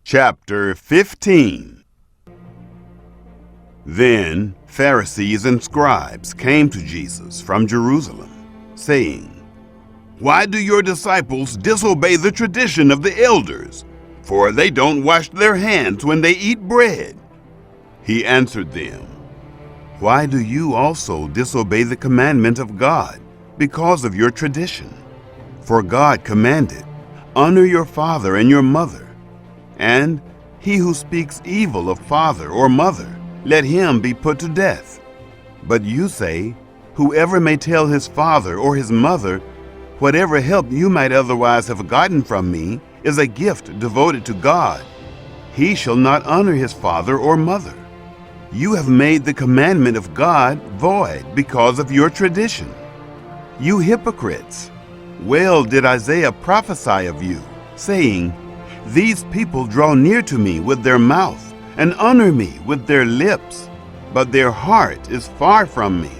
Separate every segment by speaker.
Speaker 1: Chapter 15. Then Pharisees and scribes came to Jesus from Jerusalem, saying, "Why do your disciples disobey the tradition of the elders? For they don't wash their hands when they eat bread." He answered them, "Why do you also disobey the commandment of God because of your tradition? For God commanded, 'Honor your father and your mother,' and 'He who speaks evil of father or mother, let him be put to death.' But you say, 'Whoever may tell his father or his mother, whatever help you might otherwise have gotten from me is a gift devoted to God, he shall not honor his father or mother.' You have made the commandment of God void because of your tradition. You hypocrites! Well did Isaiah prophesy of you, saying, 'These people draw near to me with their mouth and honor me with their lips, but their heart is far from me,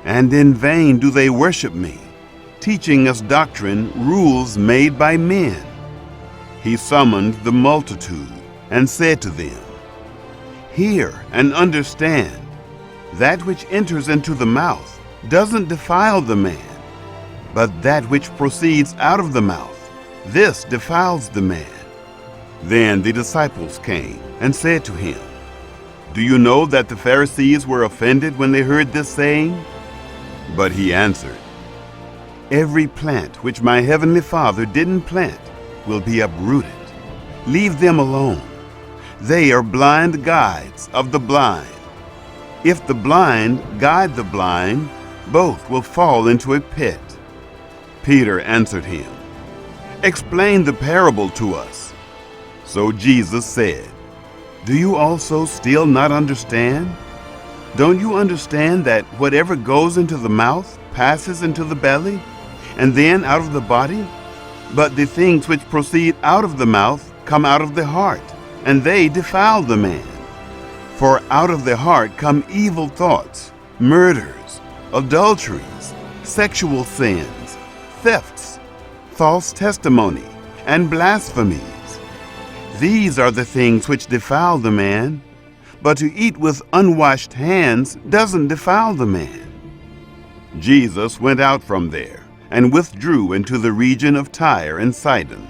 Speaker 1: and in vain do they worship me, teaching us doctrine, rules made by men.'" He summoned the multitude and said to them, "Hear and understand. That which enters into the mouth doesn't defile the man, but that which proceeds out of the mouth, this defiles the man." Then the disciples came and said to him, "Do you know that the Pharisees were offended when they heard this saying?" But he answered, "Every plant which my heavenly Father didn't plant will be uprooted. Leave them alone. They are blind guides of the blind. If the blind guide the blind, both will fall into a pit." Peter answered him, "Explain the parable to us." So Jesus said, "Do you also still not understand? Don't you understand that whatever goes into the mouth passes into the belly, and then out of the body? But the things which proceed out of the mouth come out of the heart, and they defile the man. For out of the heart come evil thoughts, murders, adulteries, sexual sins, thefts, false testimony, and blasphemies. These are the things which defile the man, but to eat with unwashed hands doesn't defile the man." Jesus went out from there and withdrew into the region of Tyre and Sidon.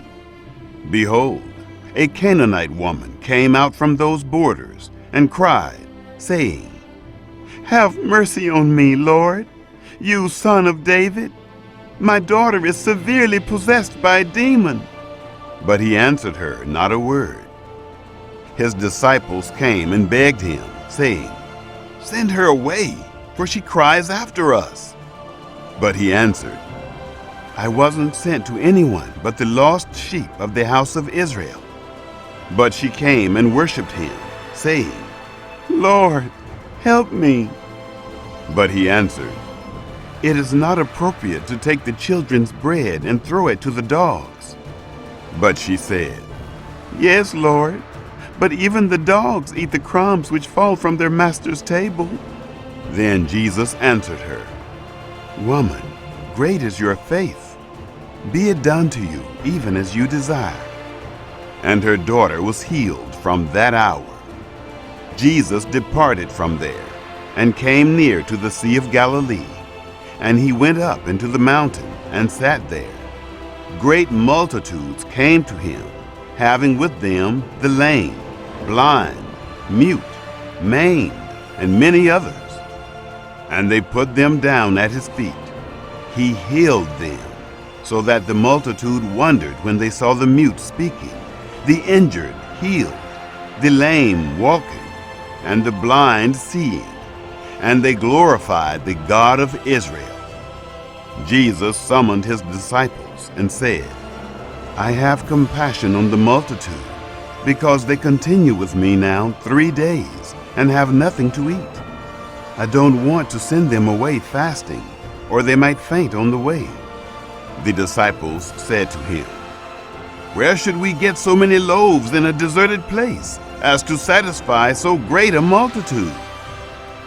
Speaker 1: Behold, a Canaanite woman came out from those borders and cried, saying, "Have mercy on me, Lord, you Son of David. My daughter is severely possessed by a demon." But he answered her not a word. His disciples came and begged him, saying, "Send her away, for she cries after us." But he answered, "I wasn't sent to anyone but the lost sheep of the house of Israel." But she came and worshipped him, saying, "Lord, help me." But he answered, "It is not appropriate to take the children's bread and throw it to the dogs." But she said, "Yes, Lord, but even the dogs eat the crumbs which fall from their master's table." Then Jesus answered her, "Woman, great is your faith. Be it done to you even as you desire." And her daughter was healed from that hour. Jesus departed from there and came near to the Sea of Galilee, and he went up into the mountain and sat there. Great multitudes came to him, having with them the lame, blind, mute, maimed, and many others. And they put them down at his feet. He healed them, so that the multitude wondered when they saw the mute speaking, the injured healed, the lame walking, and the blind seeing, and they glorified the God of Israel. Jesus summoned his disciples and said, "I have compassion on the multitude, because they continue with me now 3 days and have nothing to eat. I don't want to send them away fasting, or they might faint on the way." The disciples said to him, "Where should we get so many loaves in a deserted place as to satisfy so great a multitude?"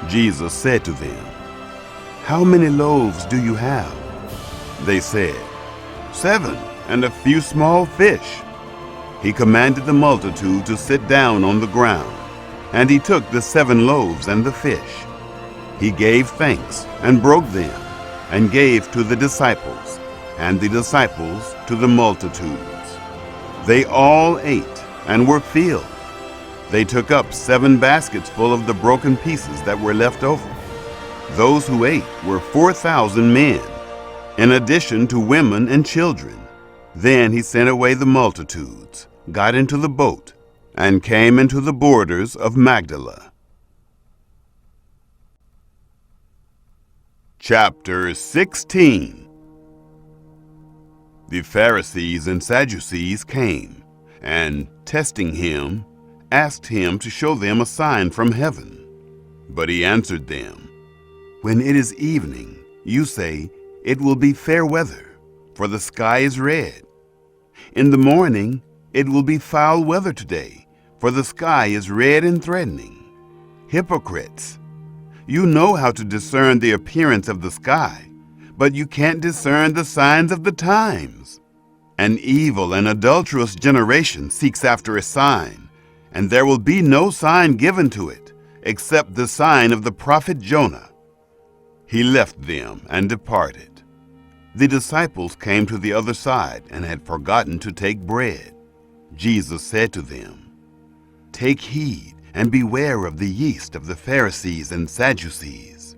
Speaker 1: Jesus said to them, "How many loaves do you have?" They said, 7, and a few small fish. he commanded the multitude to sit down on the ground, and he took the 7 loaves and the fish. He gave thanks and broke them, and gave to the disciples, and the disciples to the multitudes. They all ate and were filled. They took up 7 baskets full of the broken pieces that were left over. Those who ate were 4,000 men, in addition to women and children. Then he sent away the multitudes, got into the boat, and came into the borders of Magdala. Chapter 16. The Pharisees and Sadducees came, and, testing him, asked him to show them a sign from heaven. But he answered them, "When it is evening, you say, 'It will be fair weather, for the sky is red.' In the morning, 'It will be foul weather today, for the sky is red and threatening.' Hypocrites! You know how to discern the appearance of the sky, but you can't discern the signs of the times. An evil and adulterous generation seeks after a sign, and there will be no sign given to it, except the sign of the prophet Jonah." He left them and departed. The disciples came to the other side and had forgotten to take bread. Jesus said to them, "Take heed and beware of the yeast of the Pharisees and Sadducees."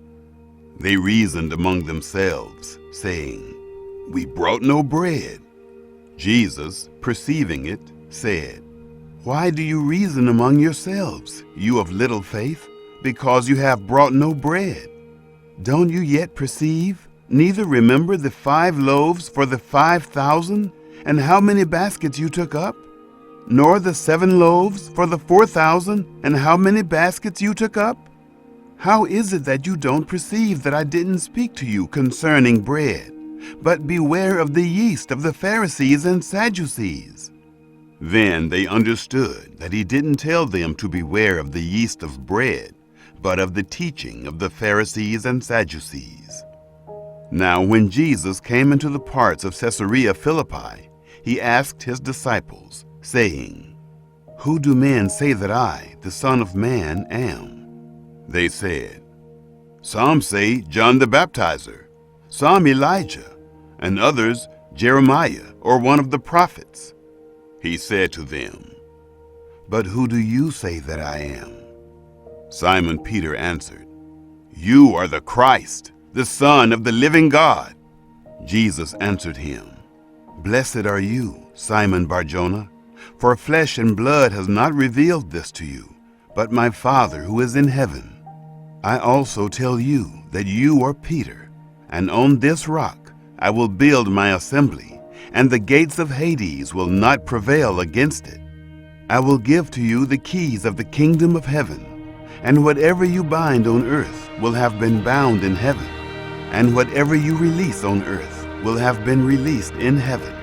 Speaker 1: They reasoned among themselves, saying, "We brought no bread." Jesus, perceiving it, said, "Why do you reason among yourselves, you of little faith, because you have brought no bread? Don't you yet perceive, neither remember the 5 loaves for the 5,000, and how many baskets you took up? Nor the 7 loaves for the 4,000, and how many baskets you took up? How is it that you don't perceive that I didn't speak to you concerning bread? But beware of the yeast of the Pharisees and Sadducees." Then they understood that he didn't tell them to beware of the yeast of bread, but of the teaching of the Pharisees and Sadducees. Now when Jesus came into the parts of Caesarea Philippi, he asked his disciples, saying, "Who do men say that I, the Son of Man, am?" They said, "Some say John the Baptizer, some Elijah, and others Jeremiah or one of the prophets." He said to them, "But who do you say that I am?" Simon Peter answered, "You are the Christ, the Son of the living God." Jesus answered him, "Blessed are you, Simon Bar-Jonah, for flesh and blood has not revealed this to you, but my Father who is in heaven. I also tell you that you are Peter, and on this rock I will build my assembly, and the gates of Hades will not prevail against it. I will give to you the keys of the kingdom of heaven, and whatever you bind on earth will have been bound in heaven, and whatever you release on earth will have been released in heaven."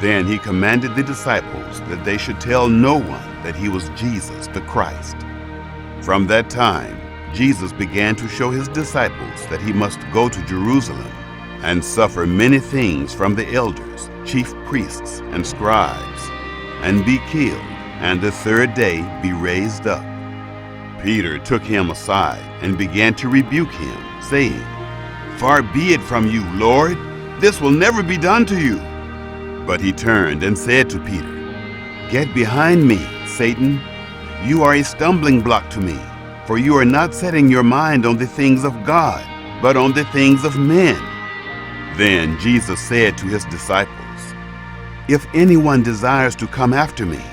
Speaker 1: Then he commanded the disciples that they should tell no one that he was Jesus the Christ. From that time, Jesus began to show his disciples that he must go to Jerusalem and suffer many things from the elders, chief priests, and scribes, and be killed, and the 3rd day be raised up. Peter took him aside and began to rebuke him, saying, "Far be it from you, Lord, this will never be done to you." But he turned and said to Peter, "Get behind me, Satan. You are a stumbling block to me, for you are not setting your mind on the things of God, but on the things of men." Then Jesus said to his disciples, "If anyone desires to come after me,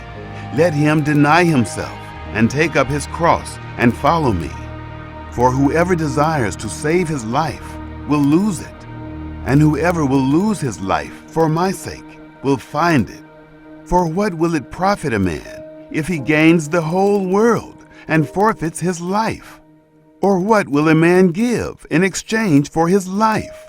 Speaker 1: let him deny himself and take up his cross and follow me. For whoever desires to save his life will lose it, and whoever will lose his life for my sake will find it. For what will it profit a man if he gains the whole world and forfeits his life? Or what will a man give in exchange for his life?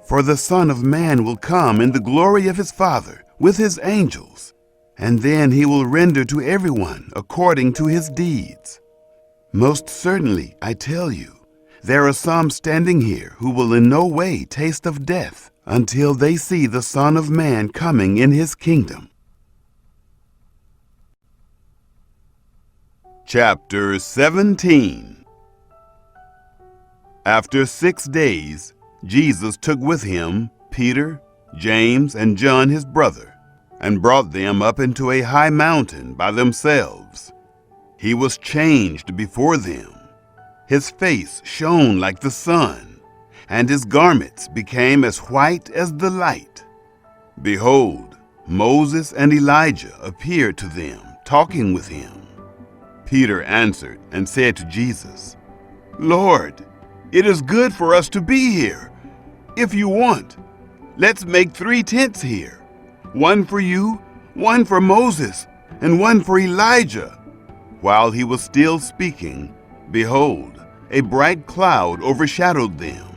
Speaker 1: For the Son of Man will come in the glory of his Father with his angels, and then he will render to everyone according to his deeds. Most certainly, I tell you, there are some standing here who will in no way taste of death until they see the Son of Man coming in his kingdom." Chapter 17. After 6 days, Jesus took with him Peter, James, and John his brother, and brought them up into a high mountain by themselves. He was changed before them. His face shone like the sun, and his garments became as white as the light. Behold, Moses and Elijah appeared to them, talking with him. Peter answered and said to Jesus, "Lord, it is good for us to be here. If you want, let's make 3 tents here, one for you, one for Moses, and one for Elijah." While he was still speaking, behold, a bright cloud overshadowed them.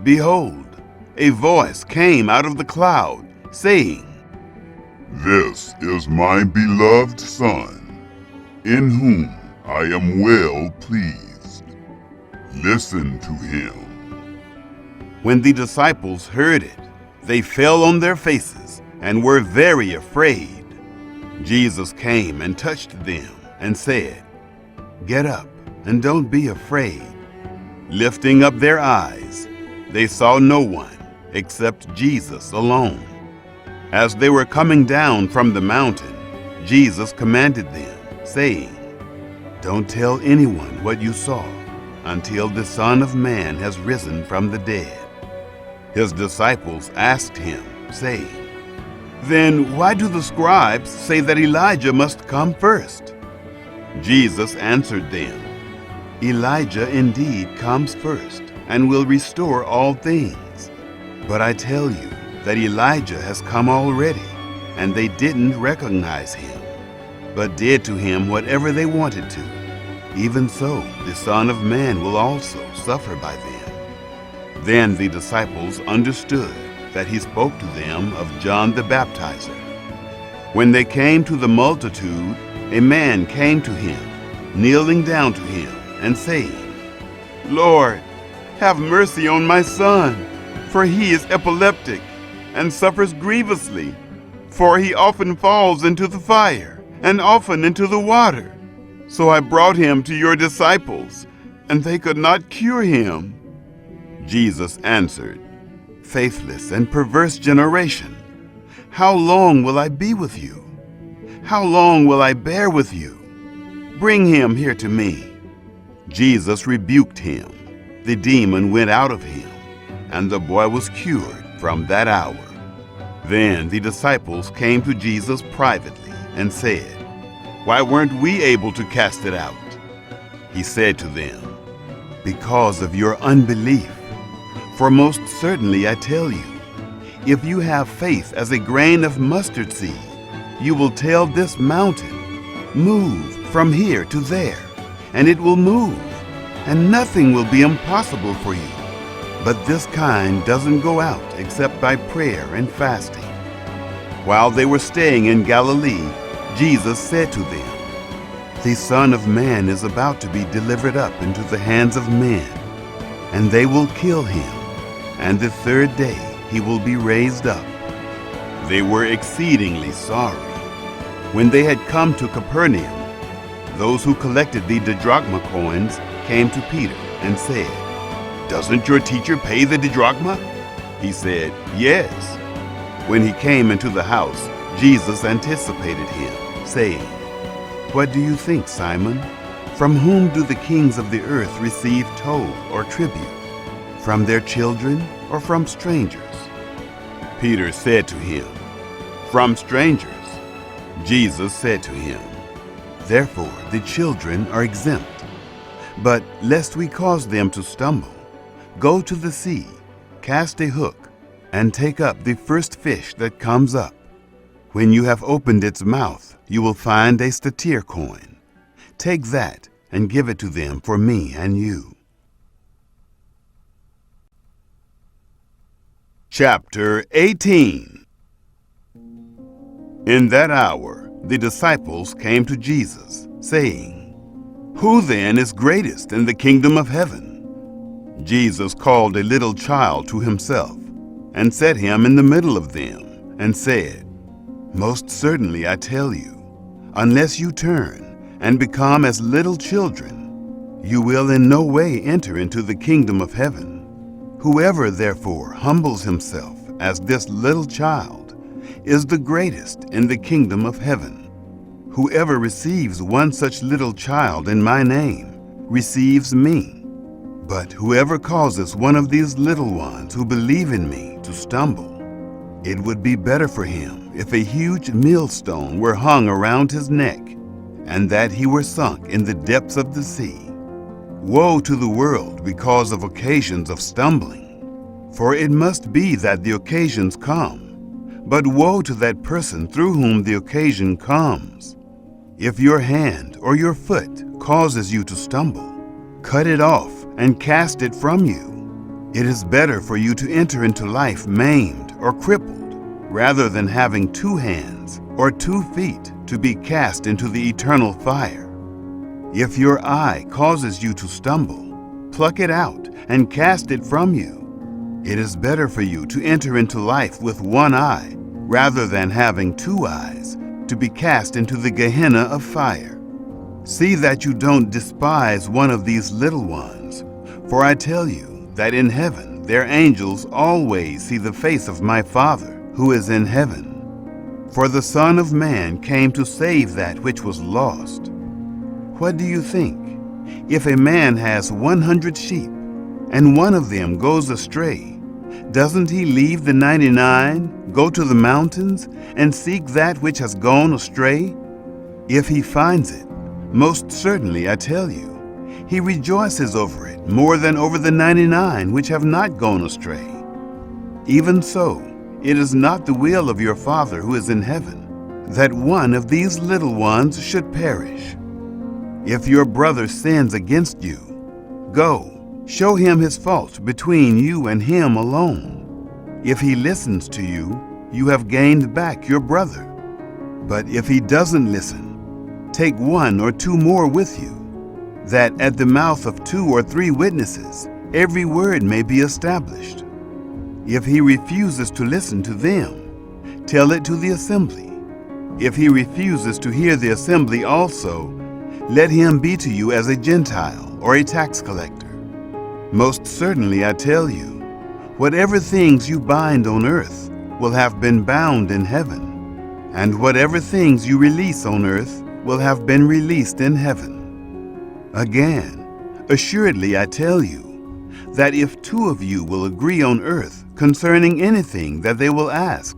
Speaker 1: Behold, a voice came out of the cloud, saying,
Speaker 2: "This is my beloved Son, in whom I am well pleased. Listen to him."
Speaker 1: When the disciples heard it, they fell on their faces and were very afraid. Jesus came and touched them and said, "Get up and don't be afraid." Lifting up their eyes, they saw no one except Jesus alone. As they were coming down from the mountain, Jesus commanded them, saying, "Don't tell anyone what you saw until the Son of Man has risen from the dead." His disciples asked him, saying, "Then why do the scribes say that Elijah must come first?" Jesus answered them, "Elijah indeed comes first and will restore all things. But I tell you that Elijah has come already, and they didn't recognize him, but did to him whatever they wanted to. Even so, the Son of Man will also suffer by them." Then the disciples understood that he spoke to them of John the Baptizer. When they came to the multitude, a man came to him, kneeling down to him and saying, "Lord, have mercy on my son, for he is epileptic and suffers grievously, for he often falls into the fire and often into the water. So I brought him to your disciples, and they could not cure him." Jesus answered, "Faithless and perverse generation, how long will I be with you? How long will I bear with you? Bring him here to me." Jesus rebuked him. The demon went out of him, and the boy was cured from that hour. Then the disciples came to Jesus privately and said, "Why weren't we able to cast it out?" He said to them, "Because of your unbelief. For most certainly I tell you, if you have faith as a grain of mustard seed, you will tell this mountain, 'Move from here to there,' and it will move, and nothing will be impossible for you. But this kind doesn't go out except by prayer and fasting." While they were staying in Galilee, Jesus said to them, "The Son of Man is about to be delivered up into the hands of men, and they will kill him, and the 3rd day he will be raised up." They were exceedingly sorry. When they had come to Capernaum, those who collected the didrachma coins came to Peter and said, "Doesn't your teacher pay the didrachma?" He said, "Yes." When he came into the house, Jesus anticipated him, saying, "What do you think, Simon? From whom do the kings of the earth receive toll or tribute? From their children or from strangers?" Peter said to him, "From strangers." Jesus said to him, "Therefore the children are exempt. But lest we cause them to stumble, go to the sea, cast a hook, and take up the first fish that comes up. When you have opened its mouth, you will find a stater coin. Take that and give it to them for me and you." Chapter 18. In that hour, the disciples came to Jesus, saying, "Who then is greatest in the kingdom of heaven?" Jesus called a little child to himself and set him in the middle of them and said, "Most certainly I tell you, unless you turn and become as little children, you will in no way enter into the kingdom of heaven. Whoever therefore humbles himself as this little child is the greatest in the kingdom of heaven. Whoever receives one such little child in my name receives me. But whoever causes one of these little ones who believe in me to stumble, it would be better for him if a huge millstone were hung around his neck, and that he were sunk in the depths of the sea. Woe to the world because of occasions of stumbling, for it must be that the occasions come, but woe to that person through whom the occasion comes. If your hand or your foot causes you to stumble, cut it off and cast it from you. It is better for you to enter into life maimed or crippled, rather than having 2 hands or 2 feet to be cast into the eternal fire. If your eye causes you to stumble, pluck it out and cast it from you. It is better for you to enter into life with 1 eye, rather than having 2 eyes to be cast into the Gehenna of fire. See that you don't despise one of these little ones, for I tell you that in heaven their angels always see the face of my Father who is in heaven. For the Son of Man came to save that which was lost. What do you think? If a man has 100 sheep, and one of them goes astray, doesn't he leave the 99, go to the mountains, and seek that which has gone astray? If he finds it, most certainly I tell you, he rejoices over it more than over the 99 which have not gone astray. Even so, it is not the will of your Father who is in heaven that one of these little ones should perish. If your brother sins against you, go, show him his fault between you and him alone. If he listens to you, you have gained back your brother. But if he doesn't listen, take 1 or 2 more with you, that at the mouth of 2 or 3 witnesses every word may be established. If he refuses to listen to them, tell it to the assembly. If he refuses to hear the assembly also, let him be to you as a Gentile or a tax collector. Most certainly I tell you, whatever things you bind on earth will have been bound in heaven, and whatever things you release on earth will have been released in heaven. Again, assuredly I tell you, that if 2 of you will agree on earth concerning anything that they will ask,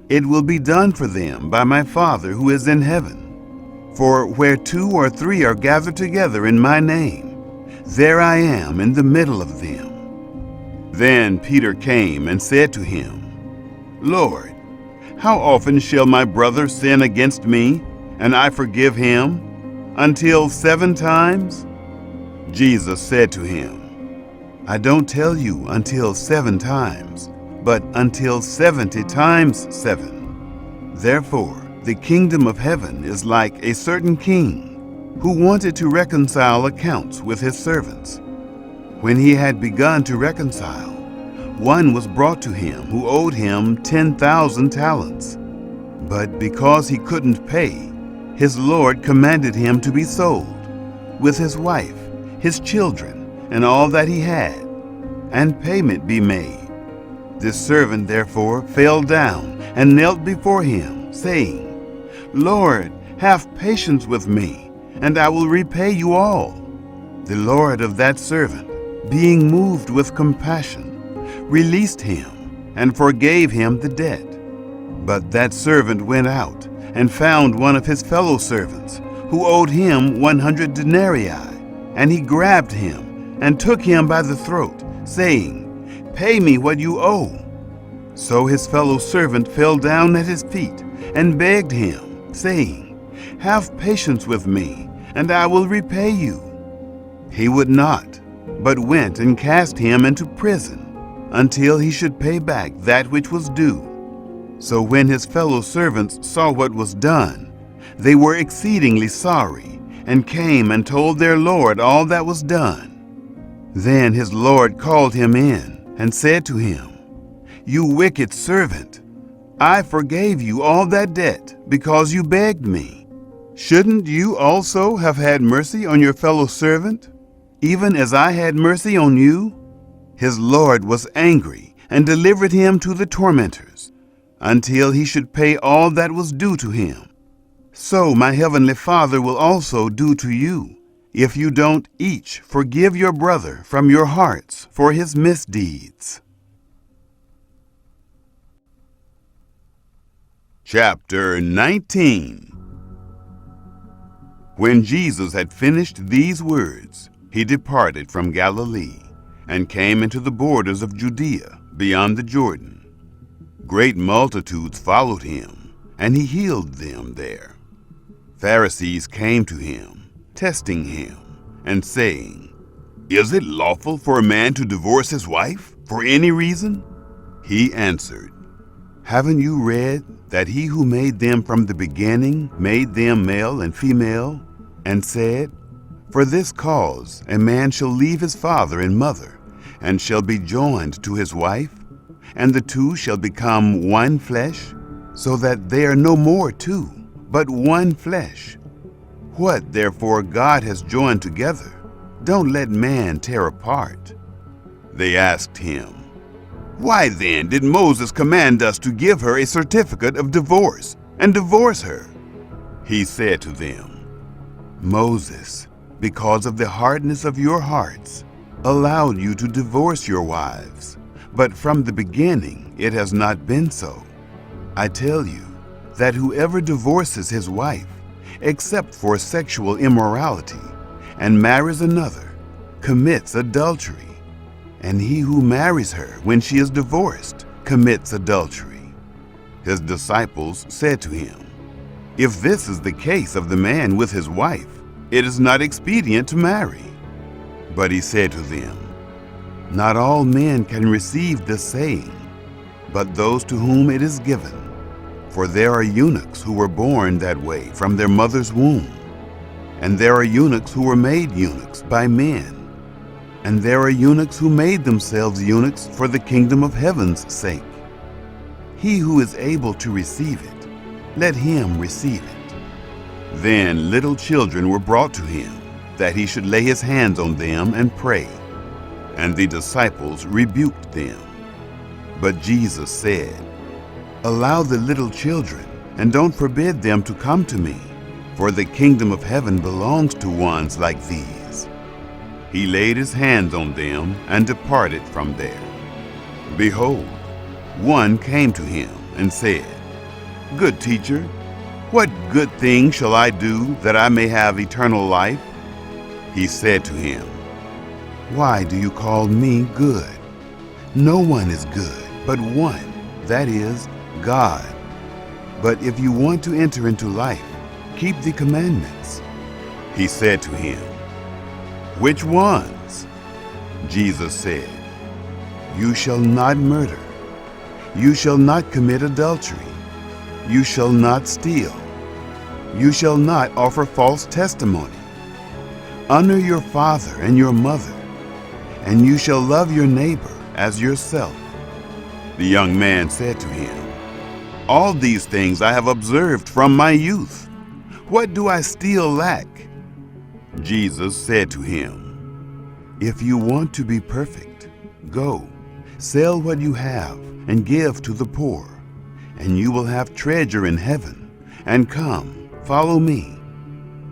Speaker 1: it will be done for them by my Father who is in heaven. For where 2 or 3 are gathered together in my name, there I am in the middle of them. Then Peter came and said to him, Lord, how often shall my brother sin against me, and I forgive him? Until 7 times? Jesus said to him, I don't tell you until 7 times, but until 70 times 7. Therefore, the kingdom of heaven is like a certain king who wanted to reconcile accounts with his servants. When he had begun to reconcile, one was brought to him who owed him 10,000 talents. But because he couldn't pay, his Lord commanded him to be sold, with his wife, his children, and all that he had, and payment be made. This servant therefore fell down and knelt before him, saying, Lord, have patience with me, and I will repay you all. The Lord of that servant, being moved with compassion, released him and forgave him the debt. But that servant went out and found one of his fellow servants who owed him 100 denarii, and he grabbed him and took him by the throat, saying, Pay me what you owe. So his fellow servant fell down at his feet and begged him, saying, Have patience with me, and I will repay you. He would not, but went and cast him into prison, until he should pay back that which was due. So when his fellow servants saw what was done, they were exceedingly sorry, and came and told their Lord all that was done. Then his Lord called him in and said to him, You wicked servant, I forgave you all that debt because you begged me. Shouldn't you also have had mercy on your fellow servant, even as I had mercy on you?" His Lord was angry and delivered him to the tormentors until he should pay all that was due to him. So my heavenly Father will also do to you, if you don't each forgive your brother from your hearts for his misdeeds. Chapter 19. When Jesus had finished these words, he departed from Galilee and came into the borders of Judea beyond the Jordan. Great multitudes followed him, and he healed them there. Pharisees came to him, testing him, and saying, "Is it lawful for a man to divorce his wife for any reason?" He answered, "Haven't you read that he who made them from the beginning made them male and female, and said, 'For this cause a man shall leave his father and mother, and shall be joined to his wife, and the two shall become one flesh, so that they are no more two, but one flesh. What therefore God has joined together, don't let man tear apart.'" They asked him, "Why then did Moses command us to give her a certificate of divorce and divorce her?" He said to them, "Moses, because of the hardness of your hearts, allowed you to divorce your wives, but from the beginning it has not been so. I tell you that whoever divorces his wife, except for sexual immorality, and marries another, commits adultery. And he who marries her when she is divorced commits adultery." His disciples said to him, "If this is the case of the man with his wife, it is not expedient to marry." But he said to them, "Not all men can receive this saying, but those to whom it is given. For there are eunuchs who were born that way from their mother's womb, and there are eunuchs who were made eunuchs by men, and there are eunuchs who made themselves eunuchs for the kingdom of heaven's sake. He who is able to receive it, let him receive it." Then little children were brought to him, that he should lay his hands on them and pray. And the disciples rebuked them. But Jesus said, "Allow the little children, and don't forbid them to come to me, for the kingdom of heaven belongs to ones like these." He laid his hands on them and departed from there. Behold, one came to him and said, "Good teacher, what good thing shall I do that I may have eternal life?" He said to him, "Why do you call me good? No one is good but one, that is, God. But if you want to enter into life, keep the commandments." He said to him, "Which ones?" Jesus said, "You shall not murder. You shall not commit adultery. You shall not steal. You shall not offer false testimony. Honor your father and your mother, and you shall love your neighbor as yourself." The young man said to him, "All these things I have observed from my youth. What do I still lack?" Jesus said to him, "If you want to be perfect, go, sell what you have and give to the poor, and you will have treasure in heaven, and come, follow me."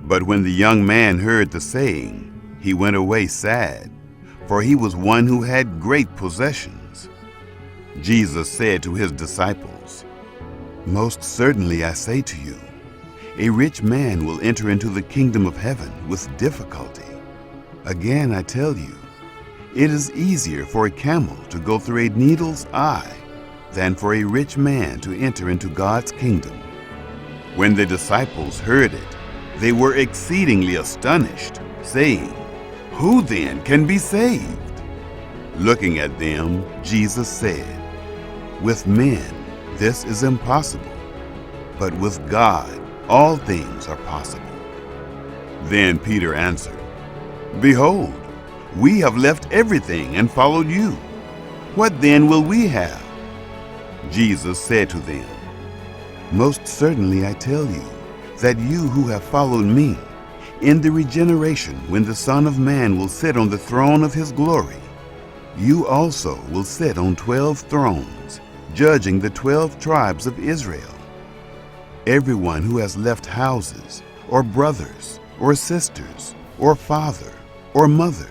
Speaker 1: But when the young man heard the saying, he went away sad, for he was one who had great possessions. Jesus said to his disciples, "Most certainly I say to you, a rich man will enter into the kingdom of heaven with difficulty. Again I tell you, it is easier for a camel to go through a needle's eye than for a rich man to enter into God's kingdom." When the disciples heard it, they were exceedingly astonished, saying, "Who then can be saved?" Looking at them, Jesus said, "With men this is impossible, but with God all things are possible." Then Peter answered, "Behold, we have left everything and followed you. What then will we have?" Jesus said to them, "Most certainly I tell you, that you who have followed me, in the regeneration when the Son of Man will sit on the throne of his glory, you also will sit on 12 thrones, judging the 12 tribes of Israel. Everyone who has left houses, or brothers, or sisters, or father, or mother,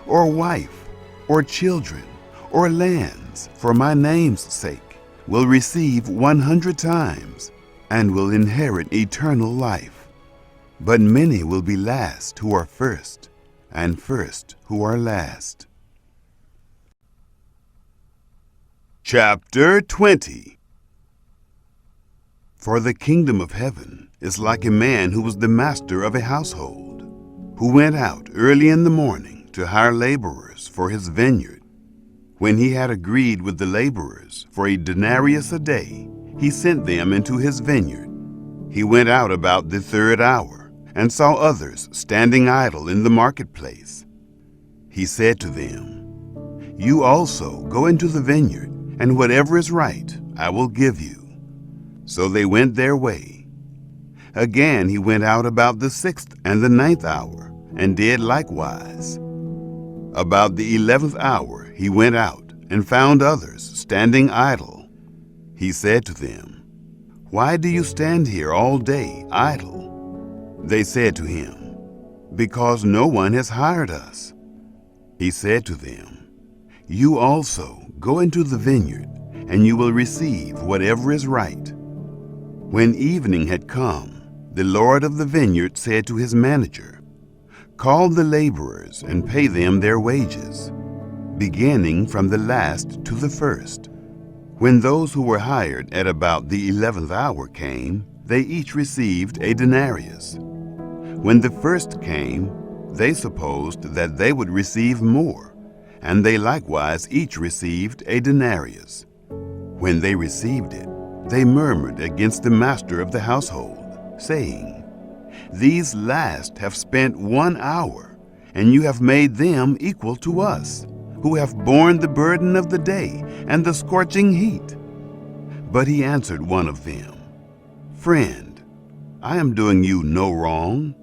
Speaker 1: or wife, or children, or lands, for my name's sake, will receive 100 times, and will inherit eternal life. But many will be last who are first, and first who are last. Chapter 20. For the kingdom of heaven is like a man who was the master of a household, who went out early in the morning to hire laborers for his vineyard. When he had agreed with the laborers for a denarius a day, he sent them into his vineyard. He went out about the third hour and saw others standing idle in the marketplace. He said to them, "You also go into the vineyard, and whatever is right I will give you." So they went their way. Again he went out about the 6th and the 9th hour, and did likewise. About the 11th hour he went out, and found others standing idle. He said to them, "Why do you stand here all day idle?" They said to him, "Because no one has hired us." He said to them, "You also go into the vineyard, and you will receive whatever is right." When evening had come, the Lord of the vineyard said to his manager, "Call the laborers and pay them their wages, beginning from the last to the first." When those who were hired at about the 11th hour came, they each received a denarius. When the first came, they supposed that they would receive more, and they likewise each received a denarius. When they received it, they murmured against the master of the household, saying, "These last have spent 1 hour, and you have made them equal to us, who have borne the burden of the day and the scorching heat." But he answered one of them, "Friend, I am doing you no wrong.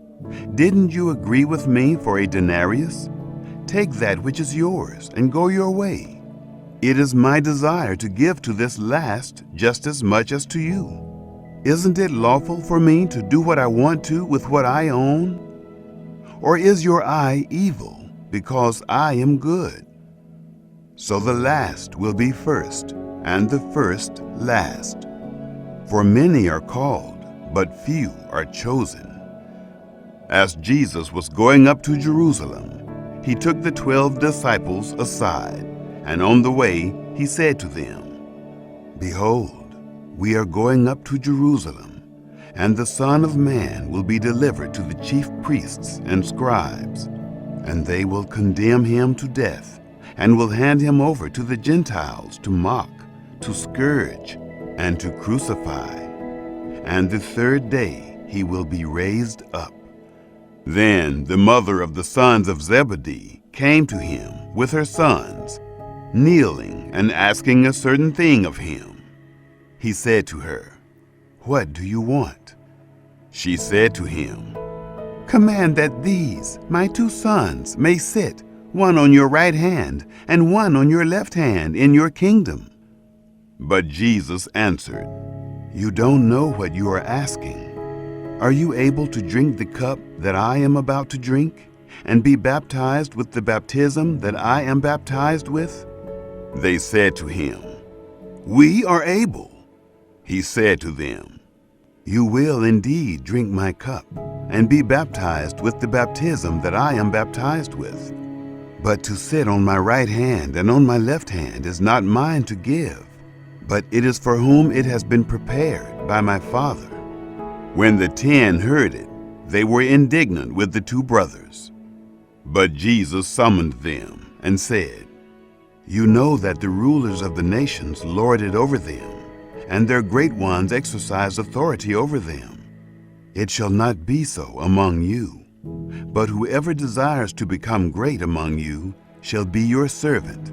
Speaker 1: Didn't you agree with me for a denarius? Take that which is yours and go your way. It is my desire to give to this last just as much as to you. Isn't it lawful for me to do what I want to with what I own? Or is your eye evil because I am good?" So the last will be first, and the first last. For many are called, but few are chosen. As Jesus was going up to Jerusalem, he took the 12 disciples aside, and on the way he said to them, "Behold, we are going up to Jerusalem, and the Son of Man will be delivered to the chief priests and scribes, and they will condemn him to death, and will hand him over to the Gentiles to mock, to scourge, and to crucify. And the third day he will be raised up." Then the mother of the sons of Zebedee came to him with her sons, kneeling and asking a certain thing of him. He said to her, "What do you want?" She said to him, "Command that these, my 2 sons, may sit, one on your right hand and one on your left hand in your kingdom." But Jesus answered, "You don't know what you are asking. Are you able to drink the cup that I am about to drink, and be baptized with the baptism that I am baptized with?" They said to him, "We are able." He said to them, "You will indeed drink my cup, and be baptized with the baptism that I am baptized with. But to sit on my right hand and on my left hand is not mine to give, but it is for whom it has been prepared by my Father." When the 10 heard it, they were indignant with the 2 brothers. But Jesus summoned them and said, "You know that the rulers of the nations lord it over them, and their great ones exercise authority over them. It shall not be so among you, but whoever desires to become great among you shall be your servant.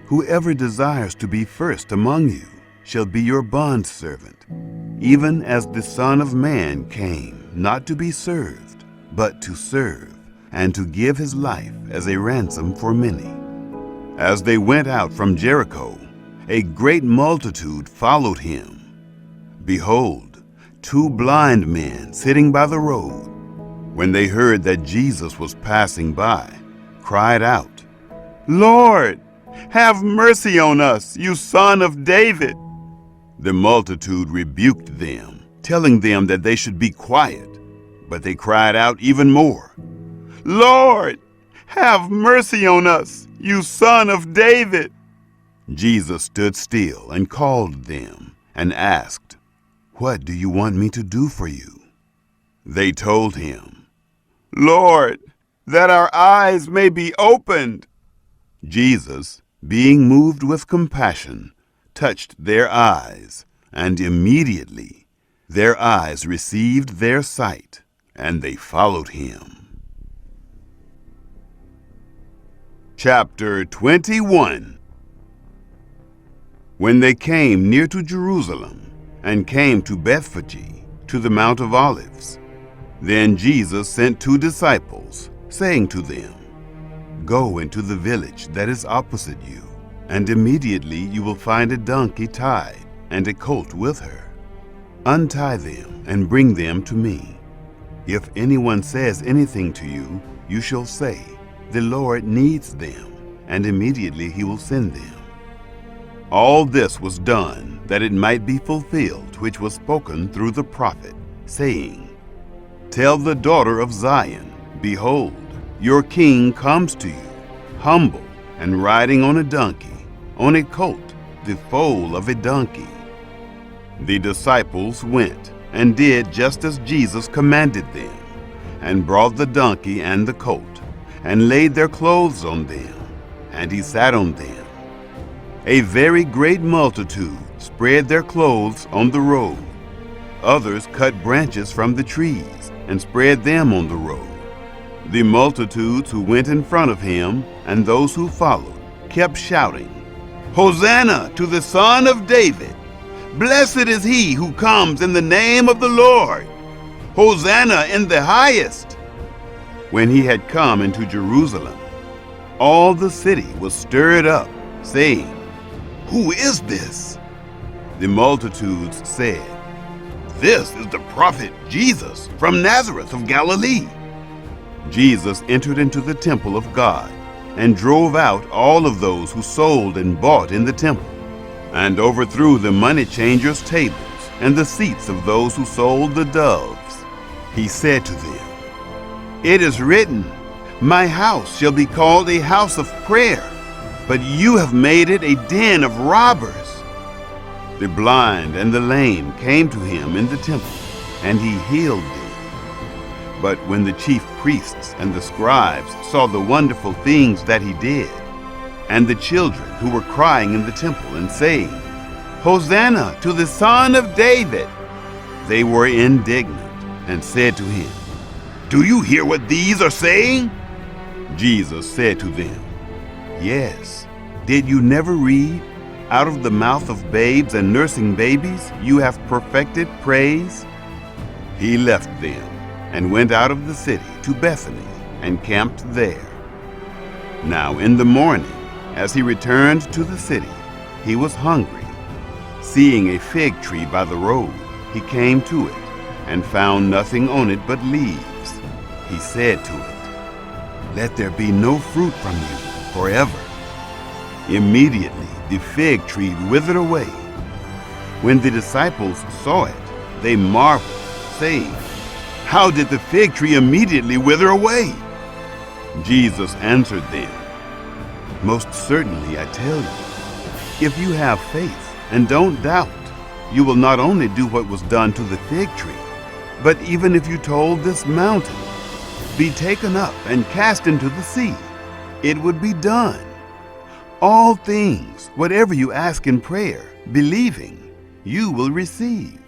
Speaker 1: Whoever desires to be first among you shall be your bondservant. even as the Son of Man came not to be served, but to serve, and to give his life as a ransom for many. As they went out from Jericho, a great multitude followed him. Behold, 2 blind men sitting by the road, when they heard that Jesus was passing by, cried out, "Lord, have mercy on us, you Son of David." The multitude rebuked them, telling them that they should be quiet. But they cried out even more, "Lord, have mercy on us, you Son of David." Jesus stood still and called them and asked, "What do you want me to do for you?" They told him, "Lord, that our eyes may be opened." Jesus, being moved with compassion, touched their eyes, and immediately their eyes received their sight, and they followed him. Chapter 21. When they came near to Jerusalem, and came to Bethphage, to the Mount of Olives, then Jesus sent 2 disciples, saying to them, "Go into the village that is opposite you, and immediately you will find a donkey tied, and a colt with her. Untie them and bring them to me. If anyone says anything to you, you shall say, 'The Lord needs them,' and immediately he will send them." All this was done that it might be fulfilled which was spoken through the prophet, saying, "Tell the daughter of Zion, behold, your king comes to you, humble and riding on a donkey, on a colt, the foal of a donkey." The disciples went and did just as Jesus commanded them, and brought the donkey and the colt, and laid their clothes on them, and he sat on them. A very great multitude spread their clothes on the road. Others cut branches from the trees and spread them on the road. The multitudes who went in front of him and those who followed kept shouting, "Hosanna to the Son of David! Blessed is he who comes in the name of the Lord! Hosanna in the highest!" When he had come into Jerusalem, all the city was stirred up, saying, "Who is this?" The multitudes said, "This is the prophet Jesus from Nazareth of Galilee." Jesus entered into the temple of God and drove out all of those who sold and bought in the temple, and overthrew the money changers' tables and the seats of those who sold the doves. He said to them, "It is written, 'My house shall be called a house of prayer,' but you have made it a den of robbers." The blind and the lame came to him in the temple, and he healed them. But when the chief priests and the scribes saw the wonderful things that he did, and the children who were crying in the temple and saying, "Hosanna to the Son of David," they were indignant and said to him, "Do you hear what these are saying?" Jesus said to them, "Yes. Did you never read, 'Out of the mouth of babes and nursing babies you have perfected praise'?" He left them and went out of the city to Bethany and camped there. Now in the morning, as he returned to the city, he was hungry. Seeing a fig tree by the road, he came to it and found nothing on it but leaves. He said to it, "Let there be no fruit from you forever." Immediately the fig tree withered away. When the disciples saw it, they marveled, saying, "How did the fig tree immediately wither away?" Jesus answered them, "Most certainly I tell you, if you have faith and don't doubt, you will not only do what was done to the fig tree, but even if you told this mountain, 'Be taken up and cast into the sea,' it would be done. All things, whatever you ask in prayer, believing, you will receive."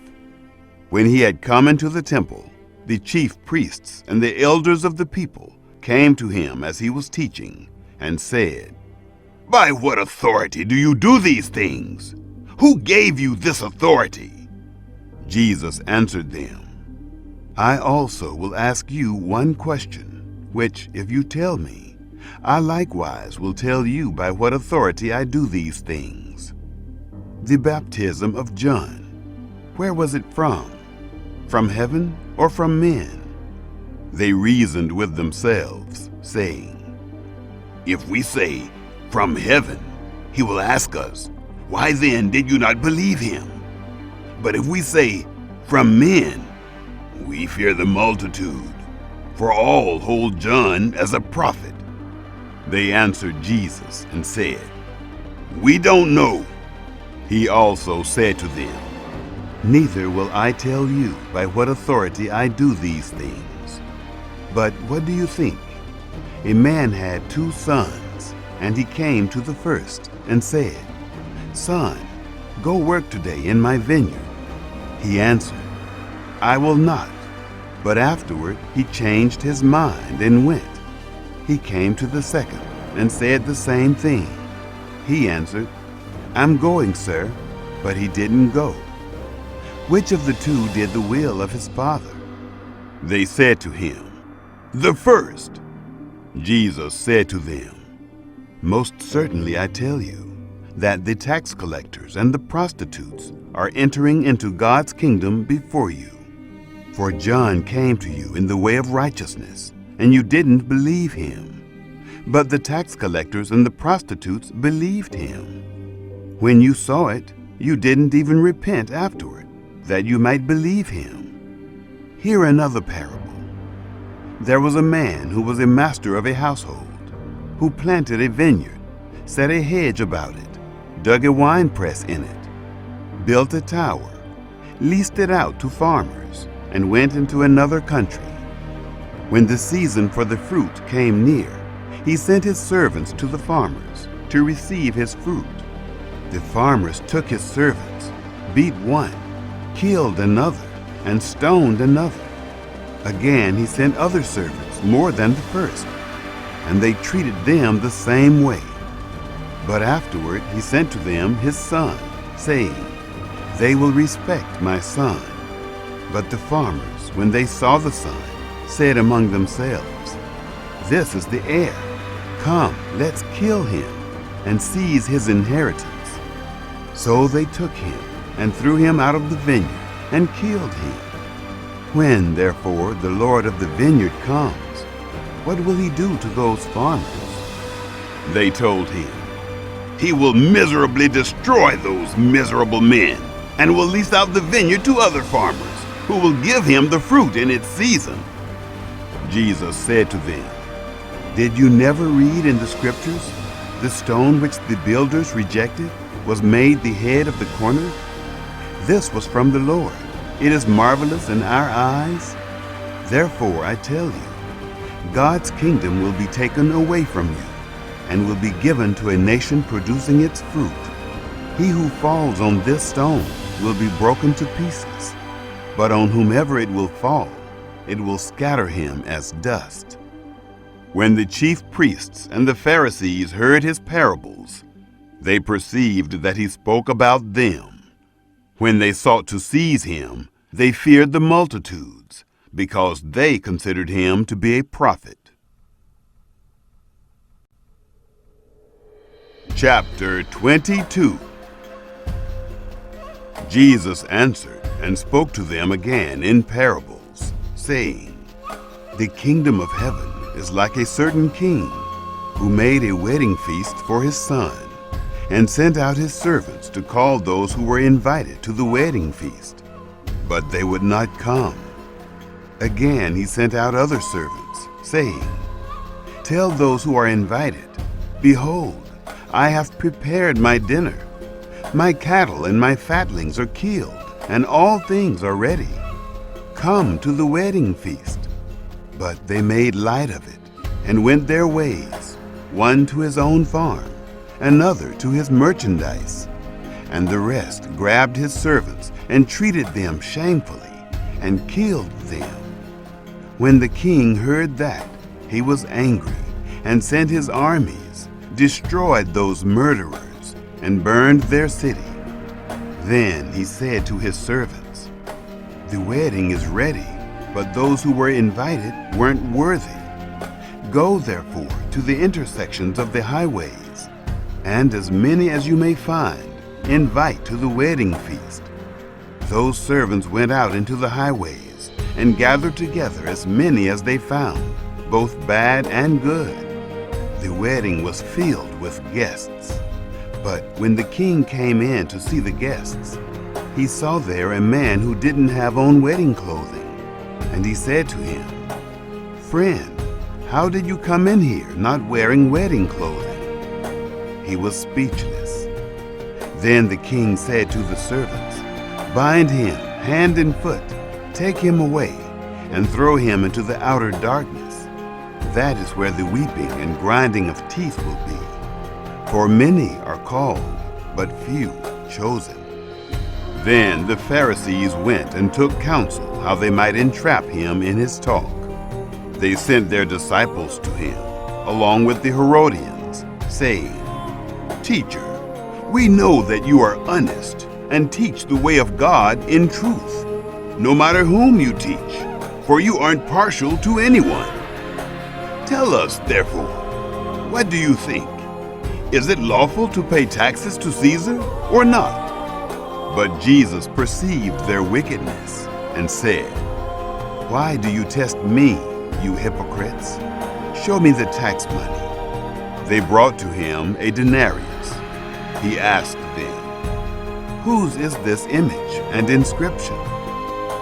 Speaker 1: When he had come into the temple, the chief priests and the elders of the people came to him as he was teaching, and said, "By what authority do you do these things? Who gave you this authority?" Jesus answered them, I also will ask you one question, which, if you tell me, I likewise will tell you by what authority I do these things. The baptism of John, where was it from? From heaven or from men? They reasoned with themselves, saying, If we say, From heaven, he will ask us, Why then did you not believe him? But if we say, From men, we fear the multitude, for all hold John as a prophet. They answered Jesus and said, We don't know. He also said to them, Neither will I tell you by what authority I do these things. But what do you think? A man had 2 sons, and he came to the first and said, Son, go work today in my vineyard. He answered, I will not. But afterward he changed his mind and went. He came to the second and said the same thing. He answered, I'm going, sir. But he didn't go. Which of the 2 did the will of his father? They said to him, The first. Jesus said to them, Most certainly I tell you, that the tax collectors and the prostitutes are entering into God's kingdom before you. For John came to you in the way of righteousness, and you didn't believe him. But the tax collectors and the prostitutes believed him. When you saw it, you didn't even repent afterward, that you might believe him. Hear another parable. There was a man who was a master of a household, who planted a vineyard, set a hedge about it, dug a winepress in it, built a tower, leased it out to farmers, and went into another country. When the season for the fruit came near, he sent his servants to the farmers to receive his fruit. The farmers took his servants, beat one, killed another, and stoned another. Again he sent other servants, more than the first, and they treated them the same way. But afterward he sent to them his son, saying, They will respect my son. But the farmers, when they saw the son, said among themselves, This is the heir. Come, let's kill him and seize his inheritance. So they took him and threw him out of the vineyard and killed him. When, therefore, the Lord of the vineyard comes, what will he do to those farmers? They told him, He will miserably destroy those miserable men and will lease out the vineyard to other farmers, who will give him the fruit in its season. Jesus said to them, Did you never read in the scriptures, the stone which the builders rejected was made the head of the corner? This was from the Lord. It is marvelous in our eyes. Therefore I tell you, God's kingdom will be taken away from you and will be given to a nation producing its fruit. He who falls on this stone will be broken to pieces, but on whomever it will fall, it will scatter him as dust. When the chief priests and the Pharisees heard his parables, they perceived that he spoke about them. When they sought to seize him, they feared the multitudes, because they considered him to be a prophet. Chapter 22. Jesus answered and spoke to them again in parables, saying, The kingdom of heaven is like a certain king who made a wedding feast for his son, and sent out his servants to call those who were invited to the wedding feast. But they would not come. Again he sent out other servants, saying, Tell those who are invited, Behold, I have prepared my dinner. My cattle and my fatlings are killed, and all things are ready. Come to the wedding feast. But they made light of it, and went their ways, one to his own farm, another to his merchandise. And the rest grabbed his servants and treated them shamefully, and killed them. When the king heard that, he was angry, and sent his armies, destroyed those murderers, and burned their city. Then he said to his servants, The wedding is ready, but those who were invited weren't worthy. Go, therefore, to the intersections of the highways, and as many as you may find, invite to the wedding feast." Those servants went out into the highways and gathered together as many as they found, both bad and good. The wedding was filled with guests. But when the king came in to see the guests, he saw there a man who didn't have on wedding clothing. And he said to him, "Friend, how did you come in here not wearing wedding clothing?" He was speechless. Then the king said to the servants, "Bind him hand and foot, take him away, and throw him into the outer darkness. That is where the weeping and grinding of teeth will be. For many are called, but few chosen." Then the Pharisees went and took counsel how they might entrap him in his talk. They sent their disciples to him, along with the Herodians, saying, "Teacher, we know that you are honest and teach the way of God in truth, no matter whom you teach, for you aren't partial to anyone. Tell us, therefore, what do you think? Is it lawful to pay taxes to Caesar or not?" But Jesus perceived their wickedness and said, "Why do you test me, you hypocrites? Show me the tax money." They brought to him a denarius. He asked them, "Whose is this image and inscription?"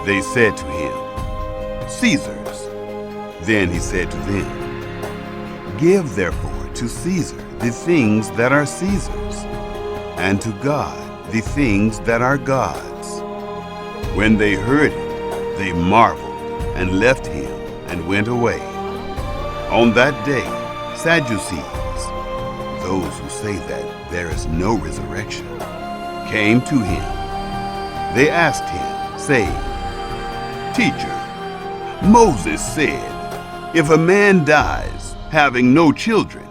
Speaker 1: They said to him, "Caesar's." Then he said to them, "Give therefore to Caesar the things that are Caesar's, and to God the things that are God's." When they heard it, they marveled and left him and went away. On that day, Sadducees, those who say that there is no resurrection, came to him. They asked him, saying, "Teacher, Moses said, if a man dies, having no children,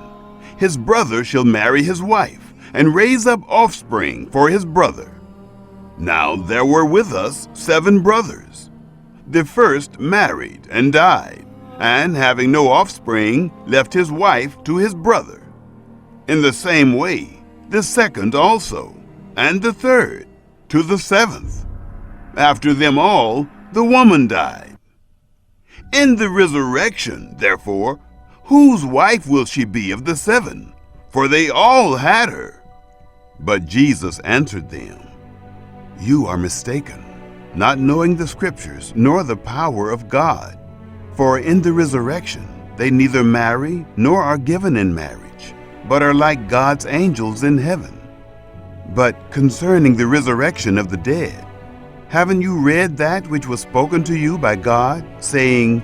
Speaker 1: his brother shall marry his wife and raise up offspring for his brother. Now there were with us 7 brothers. The first married and died, and having no offspring, left his wife to his brother. In the same way, the second also, and the third, to the 7th. After them all, the woman died. In the resurrection, therefore, whose wife will she be of the 7? For they all had her." But Jesus answered them, "You are mistaken, not knowing the Scriptures nor the power of God. For in the resurrection they neither marry nor are given in marriage, but are like God's angels in heaven. But concerning the resurrection of the dead, haven't you read that which was spoken to you by God, saying,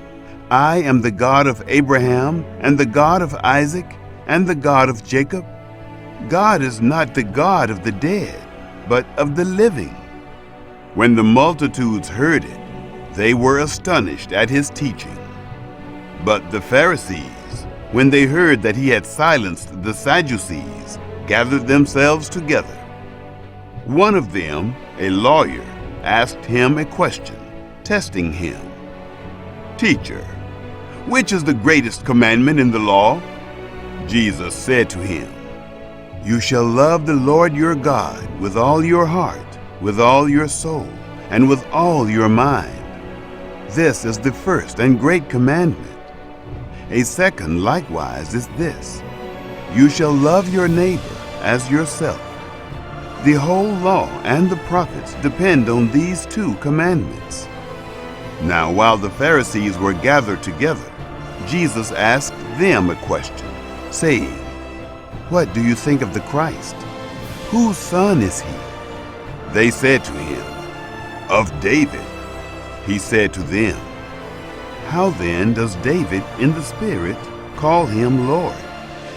Speaker 1: 'I am the God of Abraham, and the God of Isaac, and the God of Jacob'? God is not the God of the dead, but of the living." When the multitudes heard it, they were astonished at his teaching. But the Pharisees, when they heard that he had silenced the Sadducees, gathered themselves together. One of them, a lawyer, asked him a question, testing him. "Teacher, which is the greatest commandment in the law?" Jesus said to him, "You shall love the Lord your God with all your heart, with all your soul, and with all your mind. This is the first and great commandment. A second likewise is this: you shall love your neighbor as yourself. The whole law and the prophets depend on these 2 commandments." Now while the Pharisees were gathered together, Jesus asked them a question, saying, "What do you think of the Christ? Whose son is he?" They said to him, "Of David." He said to them, "How then does David in the Spirit call him Lord,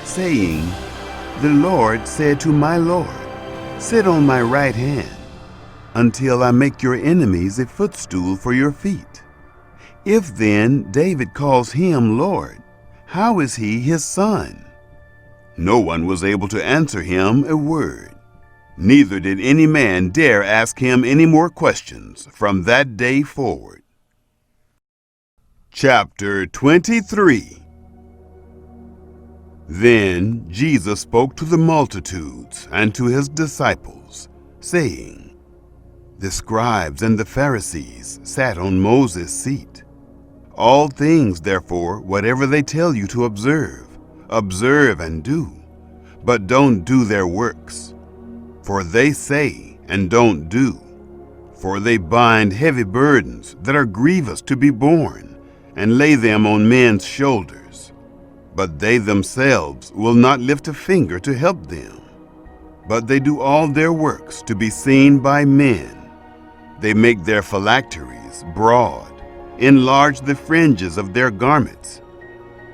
Speaker 1: saying, 'The Lord said to my Lord, sit on my right hand, until I make your enemies a footstool for your feet'? If then David calls him Lord, how is he his son?" No one was able to answer him a word. Neither did any man dare ask him any more questions from that day forward. Chapter 23. Then Jesus spoke to the multitudes and to his disciples, saying, The scribes and the Pharisees sat on Moses' seat. All things, therefore, whatever they tell you to observe, observe and do, but don't do their works. For they say and don't do. For they bind heavy burdens that are grievous to be borne, and lay them on men's shoulders. But they themselves will not lift a finger to help them. But they do all their works to be seen by men. They make their phylacteries broad, enlarge the fringes of their garments,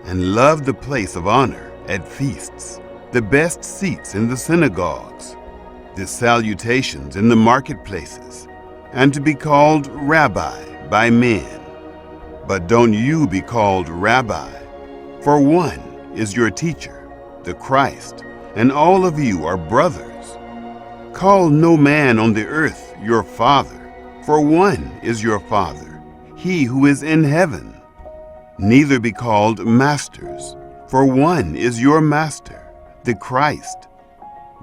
Speaker 1: and love the place of honor at feasts, the best seats in the synagogues, the salutations in the marketplaces, and to be called Rabbi by men. But don't you be called Rabbi, for one is your teacher, the Christ, and all of you are brothers. Call no man on the earth your father, for one is your Father, he who is in heaven. Neither be called masters, for one is your Master, the Christ.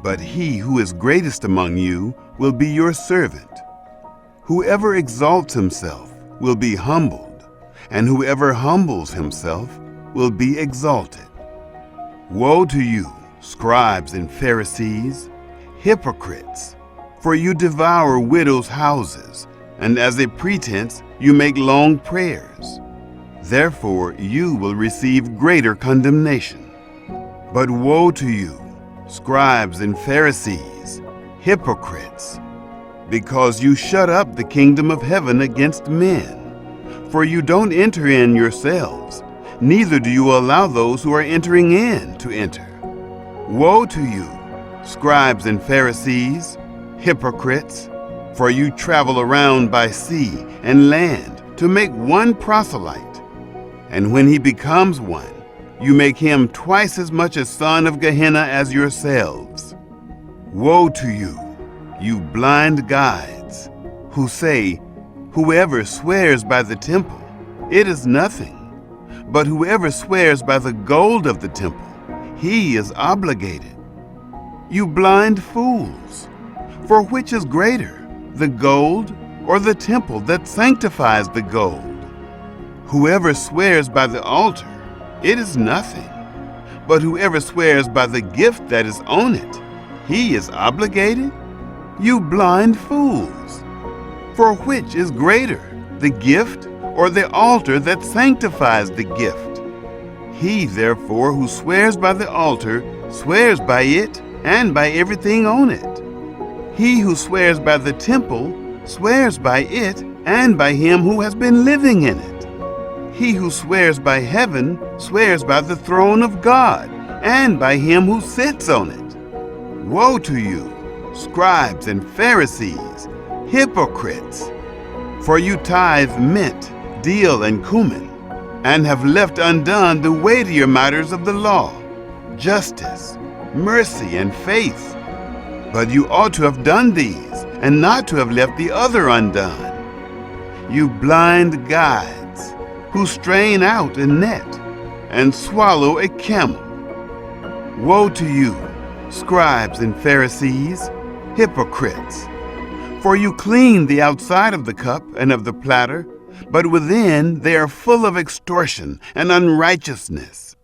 Speaker 1: But he who is greatest among you will be your servant. Whoever exalts himself will be humbled, and whoever humbles himself will be exalted. Woe to you, scribes and Pharisees, hypocrites! For you devour widows' houses, and as a pretense you make long prayers. Therefore you will receive greater condemnation. But woe to you, scribes and Pharisees, hypocrites! Because you shut up the kingdom of heaven against men. For you don't enter in yourselves, neither do you allow those who are entering in to enter. Woe to you, scribes and Pharisees, hypocrites! For you travel around by sea and land to make one proselyte, and when he becomes one, you make him twice as much a son of Gehenna as yourselves. Woe to you, you blind guides, who say, Whoever swears by the temple, it is nothing. But whoever swears by the gold of the temple, he is obligated. You blind fools! For which is greater, the gold or the temple that sanctifies the gold? Whoever swears by the altar, it is nothing. But whoever swears by the gift that is on it, he is obligated. You blind fools! For which is greater, the gift or the altar that sanctifies the gift? He, therefore, who swears by the altar, swears by it and by everything on it. He who swears by the temple, swears by it and by him who has been living in it. He who swears by heaven, swears by the throne of God and by him who sits on it. Woe to you, scribes and Pharisees, hypocrites! For you tithe mint, dill, and cumin, and have left undone the weightier matters of the law, justice, mercy, and faith. But you ought to have done these, and not to have left the other undone. You blind guides, who strain out a net and swallow a camel. Woe to you, scribes and Pharisees, hypocrites! For you clean the outside of the cup and of the platter, but within they are full of extortion and unrighteousness.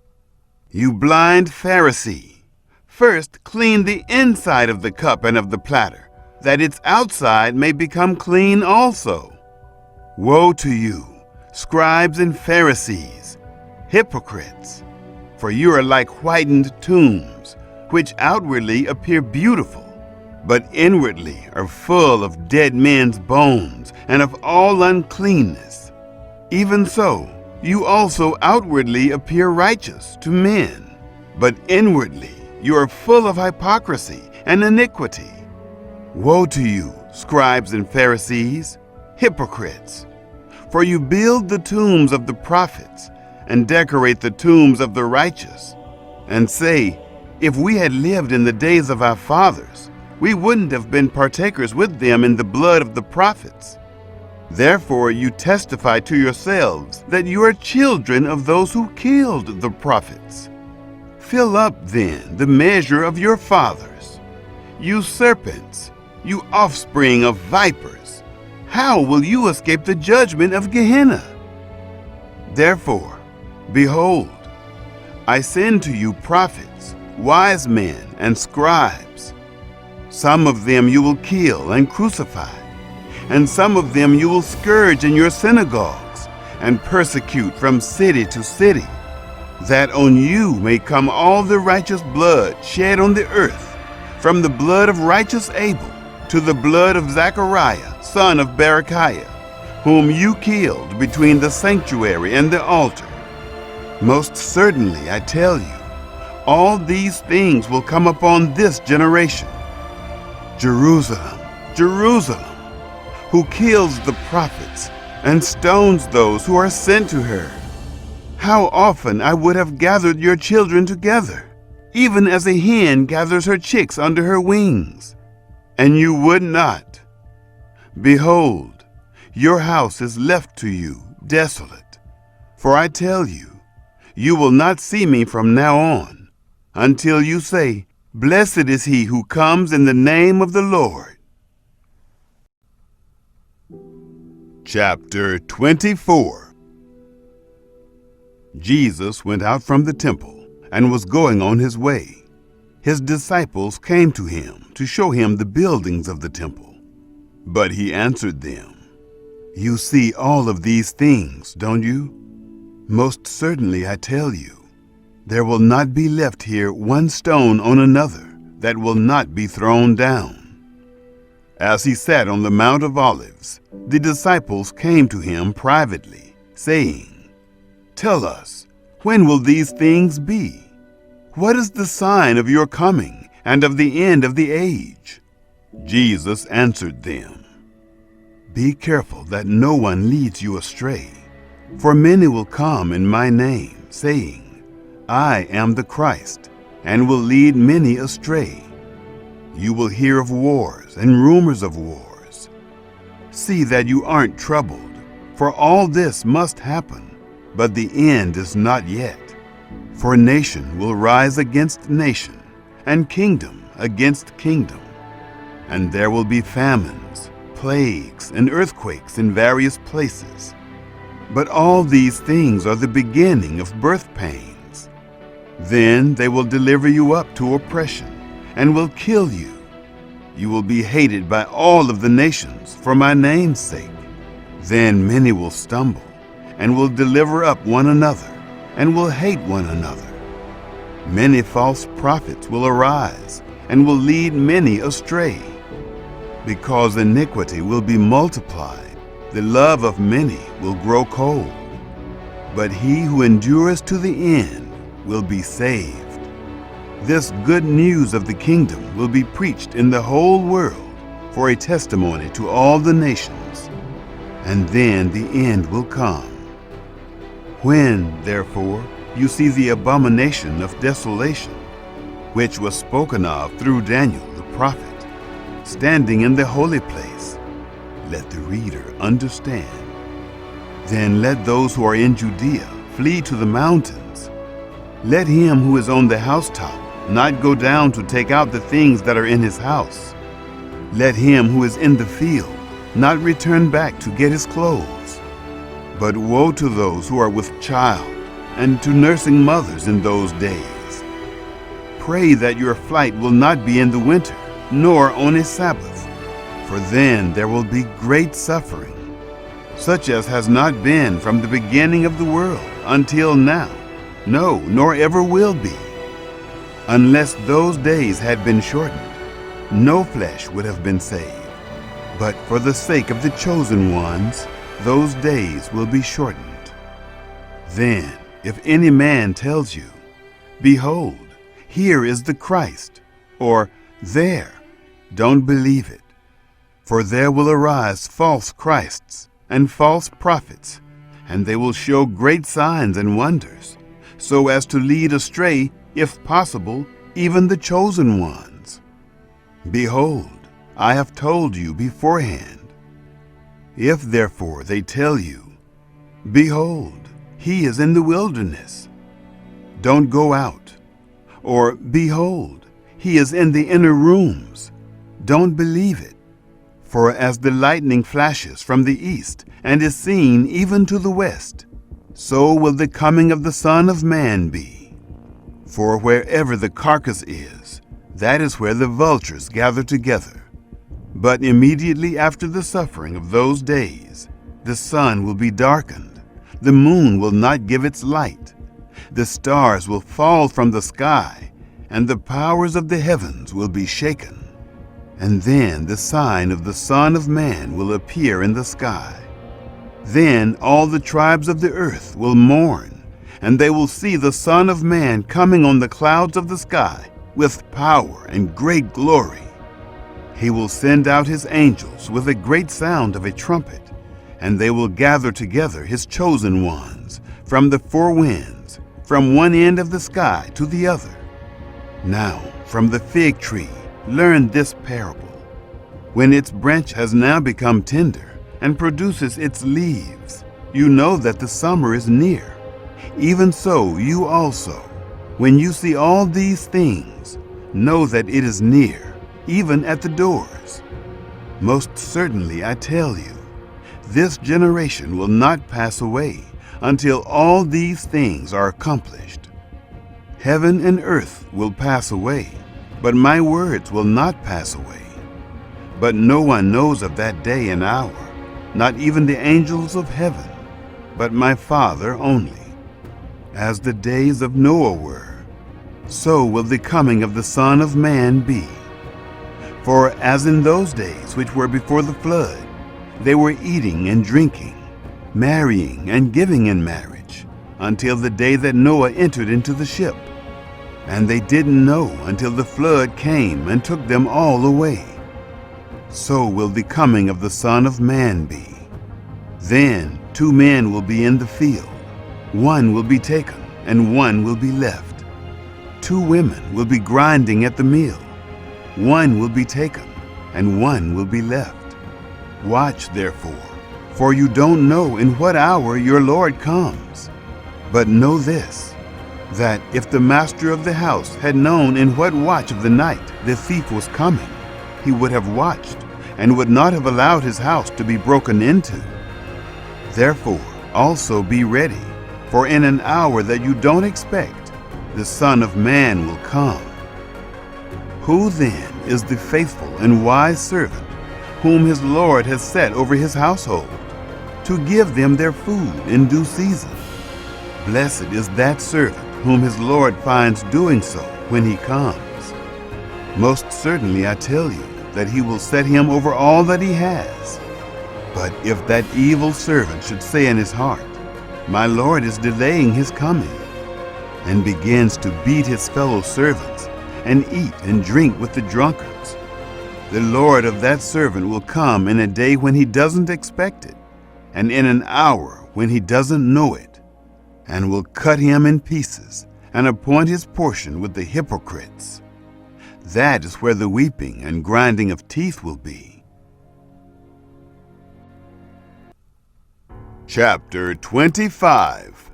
Speaker 1: You blind Pharisee, first clean the inside of the cup and of the platter, that its outside may become clean also. Woe to you, scribes and Pharisees, hypocrites! For you are like whitened tombs, which outwardly appear beautiful, but inwardly are full of dead men's bones and of all uncleanness. Even so, you also outwardly appear righteous to men, but inwardly you are full of hypocrisy and iniquity. Woe to you, scribes and Pharisees, hypocrites! For you build the tombs of the prophets and decorate the tombs of the righteous, and say, If we had lived in the days of our fathers, we wouldn't have been partakers with them in the blood of the prophets. Therefore you testify to yourselves that you are children of those who killed the prophets. Fill up then the measure of your fathers. You serpents, you offspring of vipers, how will you escape the judgment of Gehenna? Therefore, behold, I send to you prophets, wise men, and scribes. Some of them you will kill and crucify, and some of them you will scourge in your synagogues and persecute from city to city, that on you may come all the righteous blood shed on the earth, from the blood of righteous Abel to the blood of Zechariah, son of Berechiah, whom you killed between the sanctuary and the altar. Most certainly, I tell you, all these things will come upon this generation. Jerusalem, Jerusalem, who kills the prophets and stones those who are sent to her. How often I would have gathered your children together, even as a hen gathers her chicks under her wings, and you would not. Behold, your house is left to you desolate. For I tell you, you will not see me from now on, until you say, Blessed is he who comes in the name of the Lord. Chapter 24. Jesus went out from the temple and was going on his way. His disciples came to him to show him the buildings of the temple. But he answered them, You see all of these things, don't you? Most certainly I tell you, there will not be left here one stone on another that will not be thrown down. As he sat on the Mount of Olives, the disciples came to him privately, saying, Tell us, when will these things be? What is the sign of your coming and of the end of the age? Jesus answered them, Be careful that no one leads you astray, for many will come in my name, saying, I am the Christ, and will lead many astray. You will hear of wars and rumors of wars. See that you aren't troubled, for all this must happen, but the end is not yet. For nation will rise against nation, and kingdom against kingdom. And there will be famines, plagues, and earthquakes in various places. But all these things are the beginning of birth pains. Then they will deliver you up to oppression, and will kill you. You will be hated by all of the nations for my name's sake. Then many will stumble, and will deliver up one another, and will hate one another. Many false prophets will arise, and will lead many astray. Because iniquity will be multiplied, the love of many will grow cold. But he who endures to the end will be saved. This good news of the kingdom will be preached in the whole world for a testimony to all the nations, and then the end will come. When, therefore, you see the abomination of desolation, which was spoken of through Daniel the prophet, standing in the holy place, let the reader understand. Then let those who are in Judea flee to the mountains. Let him who is on the housetop not go down to take out the things that are in his house. Let him who is in the field not return back to get his clothes. But woe to those who are with child and to nursing mothers in those days. Pray that your flight will not be in the winter, nor on a Sabbath, for then there will be great suffering, such as has not been from the beginning of the world until now, no, nor ever will be. Unless those days had been shortened, no flesh would have been saved. But for the sake of the chosen ones, those days will be shortened. Then, if any man tells you, Behold, here is the Christ, or there, don't believe it. For there will arise false Christs and false prophets, and they will show great signs and wonders, so as to lead astray, if possible, even the chosen ones. Behold, I have told you beforehand. If therefore they tell you, Behold, he is in the wilderness, don't go out. Or, Behold, he is in the inner rooms, don't believe it. For as the lightning flashes from the east and is seen even to the west, so will the coming of the Son of Man be. For wherever the carcass is, that is where the vultures gather together. But immediately after the suffering of those days, the sun will be darkened, the moon will not give its light, the stars will fall from the sky, and the powers of the heavens will be shaken. And then the sign of the Son of Man will appear in the sky. Then all the tribes of the earth will mourn, and they will see the Son of Man coming on the clouds of the sky with power and great glory. He will send out his angels with a great sound of a trumpet, and they will gather together his chosen ones from the four winds, from one end of the sky to the other. Now, from the fig tree, learn this parable. When its branch has now become tender and produces its leaves, you know that the summer is near. Even so, you also, when you see all these things, know that it is near, even at the doors. Most certainly I tell you, this generation will not pass away until all these things are accomplished. Heaven and earth will pass away, but my words will not pass away. But no one knows of that day and hour, not even the angels of heaven, but my Father only. As the days of Noah were, so will the coming of the Son of Man be. For as in those days which were before the flood, they were eating and drinking, marrying and giving in marriage, until the day that Noah entered into the ship. And they didn't know until the flood came and took them all away. So will the coming of the Son of Man be. Then 2 men will be in the field. One will be taken, and one will be left. 2 women will be grinding at the mill. One will be taken, and one will be left. Watch therefore, for you don't know in what hour your Lord comes. But know this, that if the master of the house had known in what watch of the night the thief was coming, he would have watched and would not have allowed his house to be broken into. Therefore also be ready, for in an hour that you don't expect, the Son of Man will come. Who then is the faithful and wise servant whom his Lord has set over his household, to give them their food in due season? Blessed is that servant whom his Lord finds doing so when he comes. Most certainly I tell you that he will set him over all that he has. But if that evil servant should say in his heart, My Lord is delaying his coming, and begins to beat his fellow servants, and eat and drink with the drunkards, the Lord of that servant will come in a day when he doesn't expect it, and in an hour when he doesn't know it, and will cut him in pieces, and appoint his portion with the hypocrites. That is where the weeping and grinding of teeth will be. Chapter 25.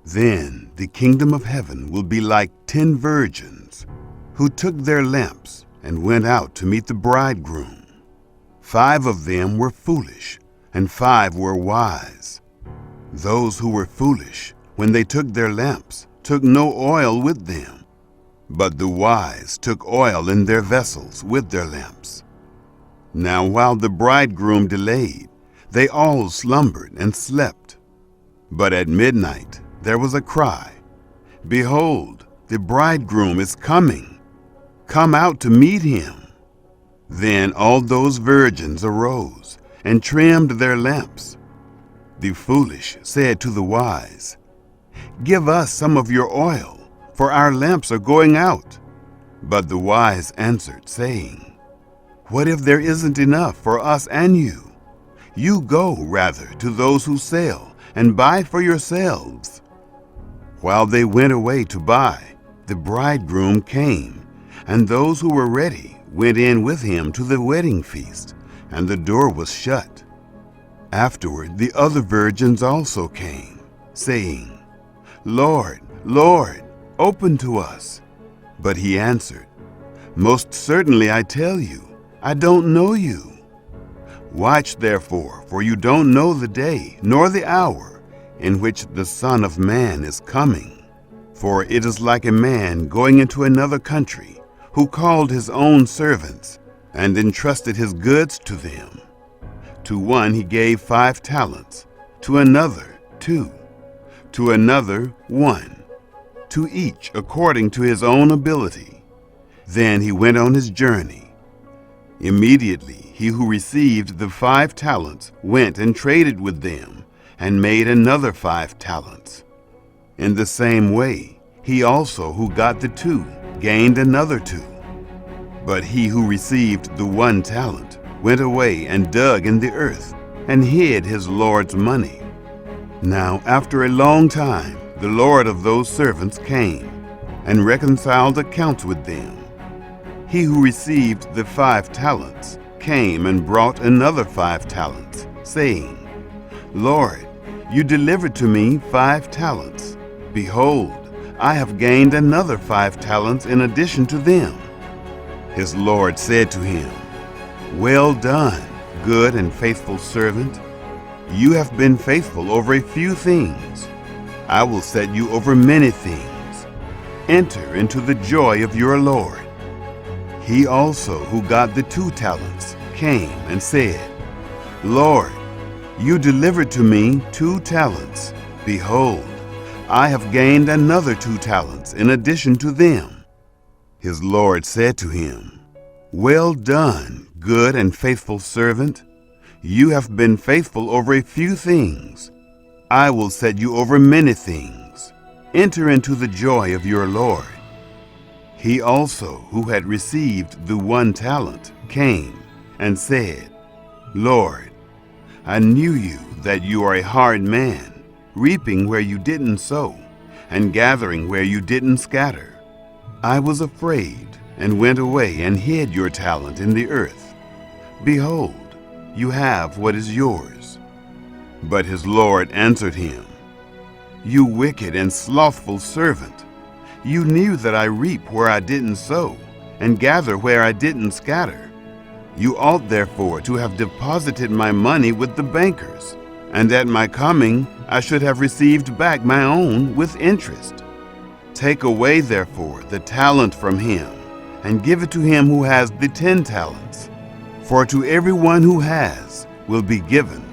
Speaker 1: Then the kingdom of heaven will be like 10 virgins, who took their lamps and went out to meet the bridegroom. 5 of them were foolish, and 5 were wise. Those who were foolish, when they took their lamps, took no oil with them. But the wise took oil in their vessels with their lamps. Now while the bridegroom delayed, they all slumbered and slept. But at midnight there was a cry, Behold, the bridegroom is coming. Come out to meet him. Then all those virgins arose and trimmed their lamps. The foolish said to the wise, Give us some of your oil, for our lamps are going out. But the wise answered, saying, What if there isn't enough for us and you? You go rather to those who sell and buy for yourselves. While they went away to buy, the bridegroom came, And those who were ready went in with him to the wedding feast, and the door was shut. Afterward the other virgins also came, saying, Lord, Lord, open to us. But he answered, Most certainly I tell you, I don't know you. Watch therefore, for you don't know the day nor the hour in which the Son of Man is coming. For it is like a man going into another country, who called his own servants and entrusted his goods to them. To one he gave 5 talents, to another 2, to another 1, to each according to his own ability. Then he went on his journey. Immediately he who received the 5 talents went and traded with them, and made another 5 talents. In the same way, he also who got the 2 gained another 2. But he who received the 1 talent went away and dug in the earth, and hid his Lord's money. Now after a long time the Lord of those servants came, and reconciled accounts with them. He who received the 5 talents came and brought another 5 talents, saying, Lord, you delivered to me 5 talents. Behold, I have gained another 5 talents in addition to them. His Lord said to him, Well done, good and faithful servant. You have been faithful over a few things. I will set you over many things. Enter into the joy of your Lord. He also who got the 2 talents came and said, Lord, you delivered to me 2 talents. Behold, I have gained another 2 talents in addition to them. His Lord said to him, Well done, good and faithful servant. You have been faithful over a few things. I will set you over many things. Enter into the joy of your Lord. He also who had received the 1 talent came and said, Lord, I knew you that you are a hard man, reaping where you didn't sow, and gathering where you didn't scatter. I was afraid, and went away and hid your talent in the earth. Behold, you have what is yours. But his Lord answered him, You wicked and slothful servant. You knew that I reap where I didn't sow, and gather where I didn't scatter. You ought therefore to have deposited my money with the bankers, and at my coming I should have received back my own with interest. Take away therefore the talent from him, and give it to him who has the 10 talents. For to everyone who has will be given,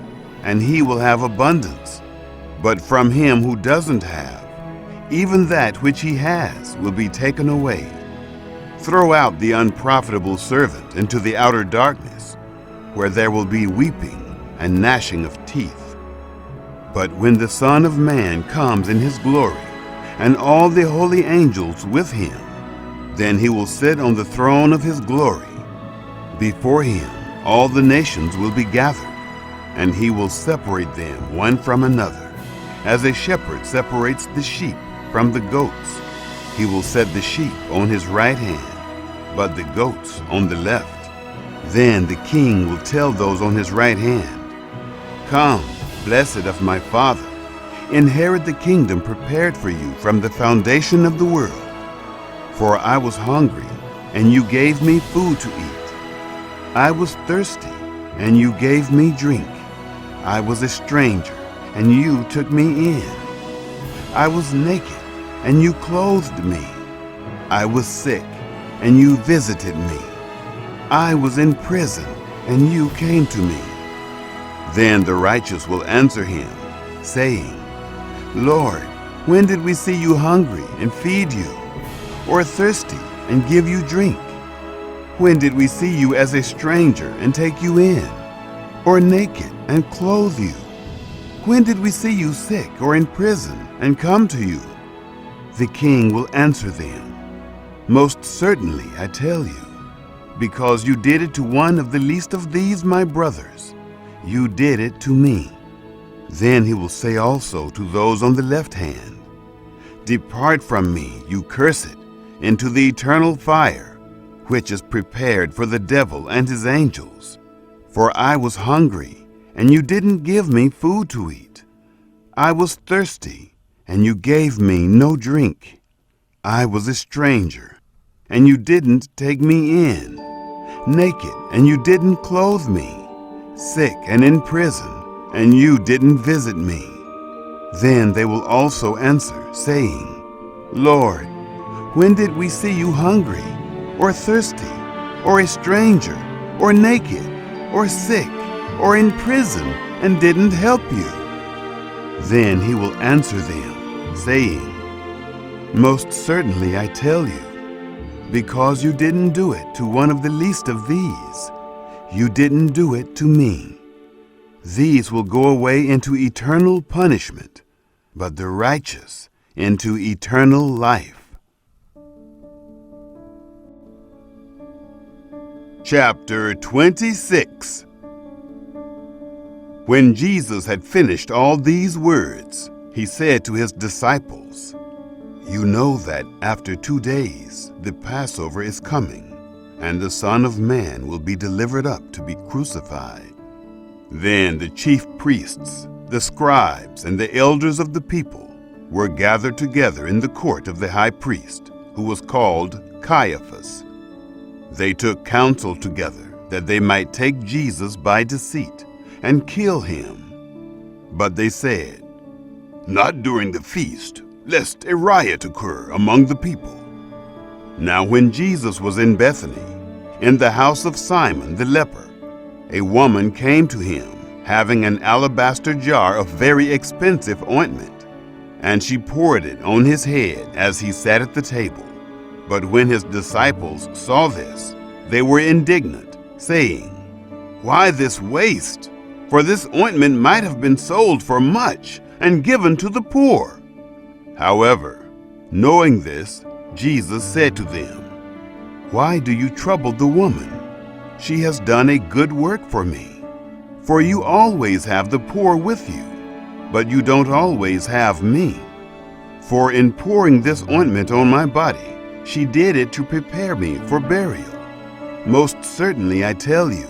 Speaker 1: and he will have abundance. But from him who doesn't have, even that which he has will be taken away. Throw out the unprofitable servant into the outer darkness, where there will be weeping and gnashing of teeth. But when the Son of Man comes in his glory, and all the holy angels with him, then he will sit on the throne of his glory. Before him all the nations will be gathered, and he will separate them one from another, as a shepherd separates the sheep from the goats. He will set the sheep on his right hand, but the goats on the left. Then the king will tell those on his right hand, Come, blessed of my Father, inherit the kingdom prepared for you from the foundation of the world. For I was hungry, and you gave me food to eat. I was thirsty, and you gave me drink. I was a stranger, and you took me in. I was naked, and you clothed me. I was sick, and you visited me. I was in prison, and you came to me. Then the righteous will answer him, saying, Lord, when did we see you hungry and feed you, or thirsty and give you drink? When did we see you as a stranger and take you in, or naked and clothe you? When did we see you sick or in prison and come to you? The king will answer them, Most certainly I tell you, because you did it to one of the least of these my brothers, you did it to me. Then he will say also to those on the left hand, Depart from me, you cursed, into the eternal fire, which is prepared for the devil and his angels. For I was hungry, and you didn't give me food to eat. I was thirsty, and you gave me no drink. I was a stranger, and you didn't take me in. Naked, and you didn't clothe me. Sick and in prison, and you didn't visit me. Then they will also answer, saying, Lord, when did we see you hungry, or thirsty, or a stranger, or naked, or sick, or in prison, and didn't help you? Then he will answer them, saying, Most certainly I tell you, because you didn't do it to one of the least of these, you didn't do it to me. These will go away into eternal punishment, but the righteous into eternal life. Chapter 26. When Jesus had finished all these words, he said to his disciples, You know that after 2 days the Passover is coming, and the Son of Man will be delivered up to be crucified. Then the chief priests, the scribes, and the elders of the people were gathered together in the court of the high priest, who was called Caiaphas. They took counsel together that they might take Jesus by deceit and kill him. But they said, Not during the feast, lest a riot occur among the people. Now when Jesus was in Bethany, in the house of Simon the leper, a woman came to him, having an alabaster jar of very expensive ointment, and she poured it on his head as he sat at the table. But when his disciples saw this, they were indignant, saying, Why this waste? For this ointment might have been sold for much and given to the poor. However, knowing this, Jesus said to them, Why do you trouble the woman? She has done a good work for me. For you always have the poor with you, but you don't always have me. For in pouring this ointment on my body, she did it to prepare me for burial. Most certainly I tell you,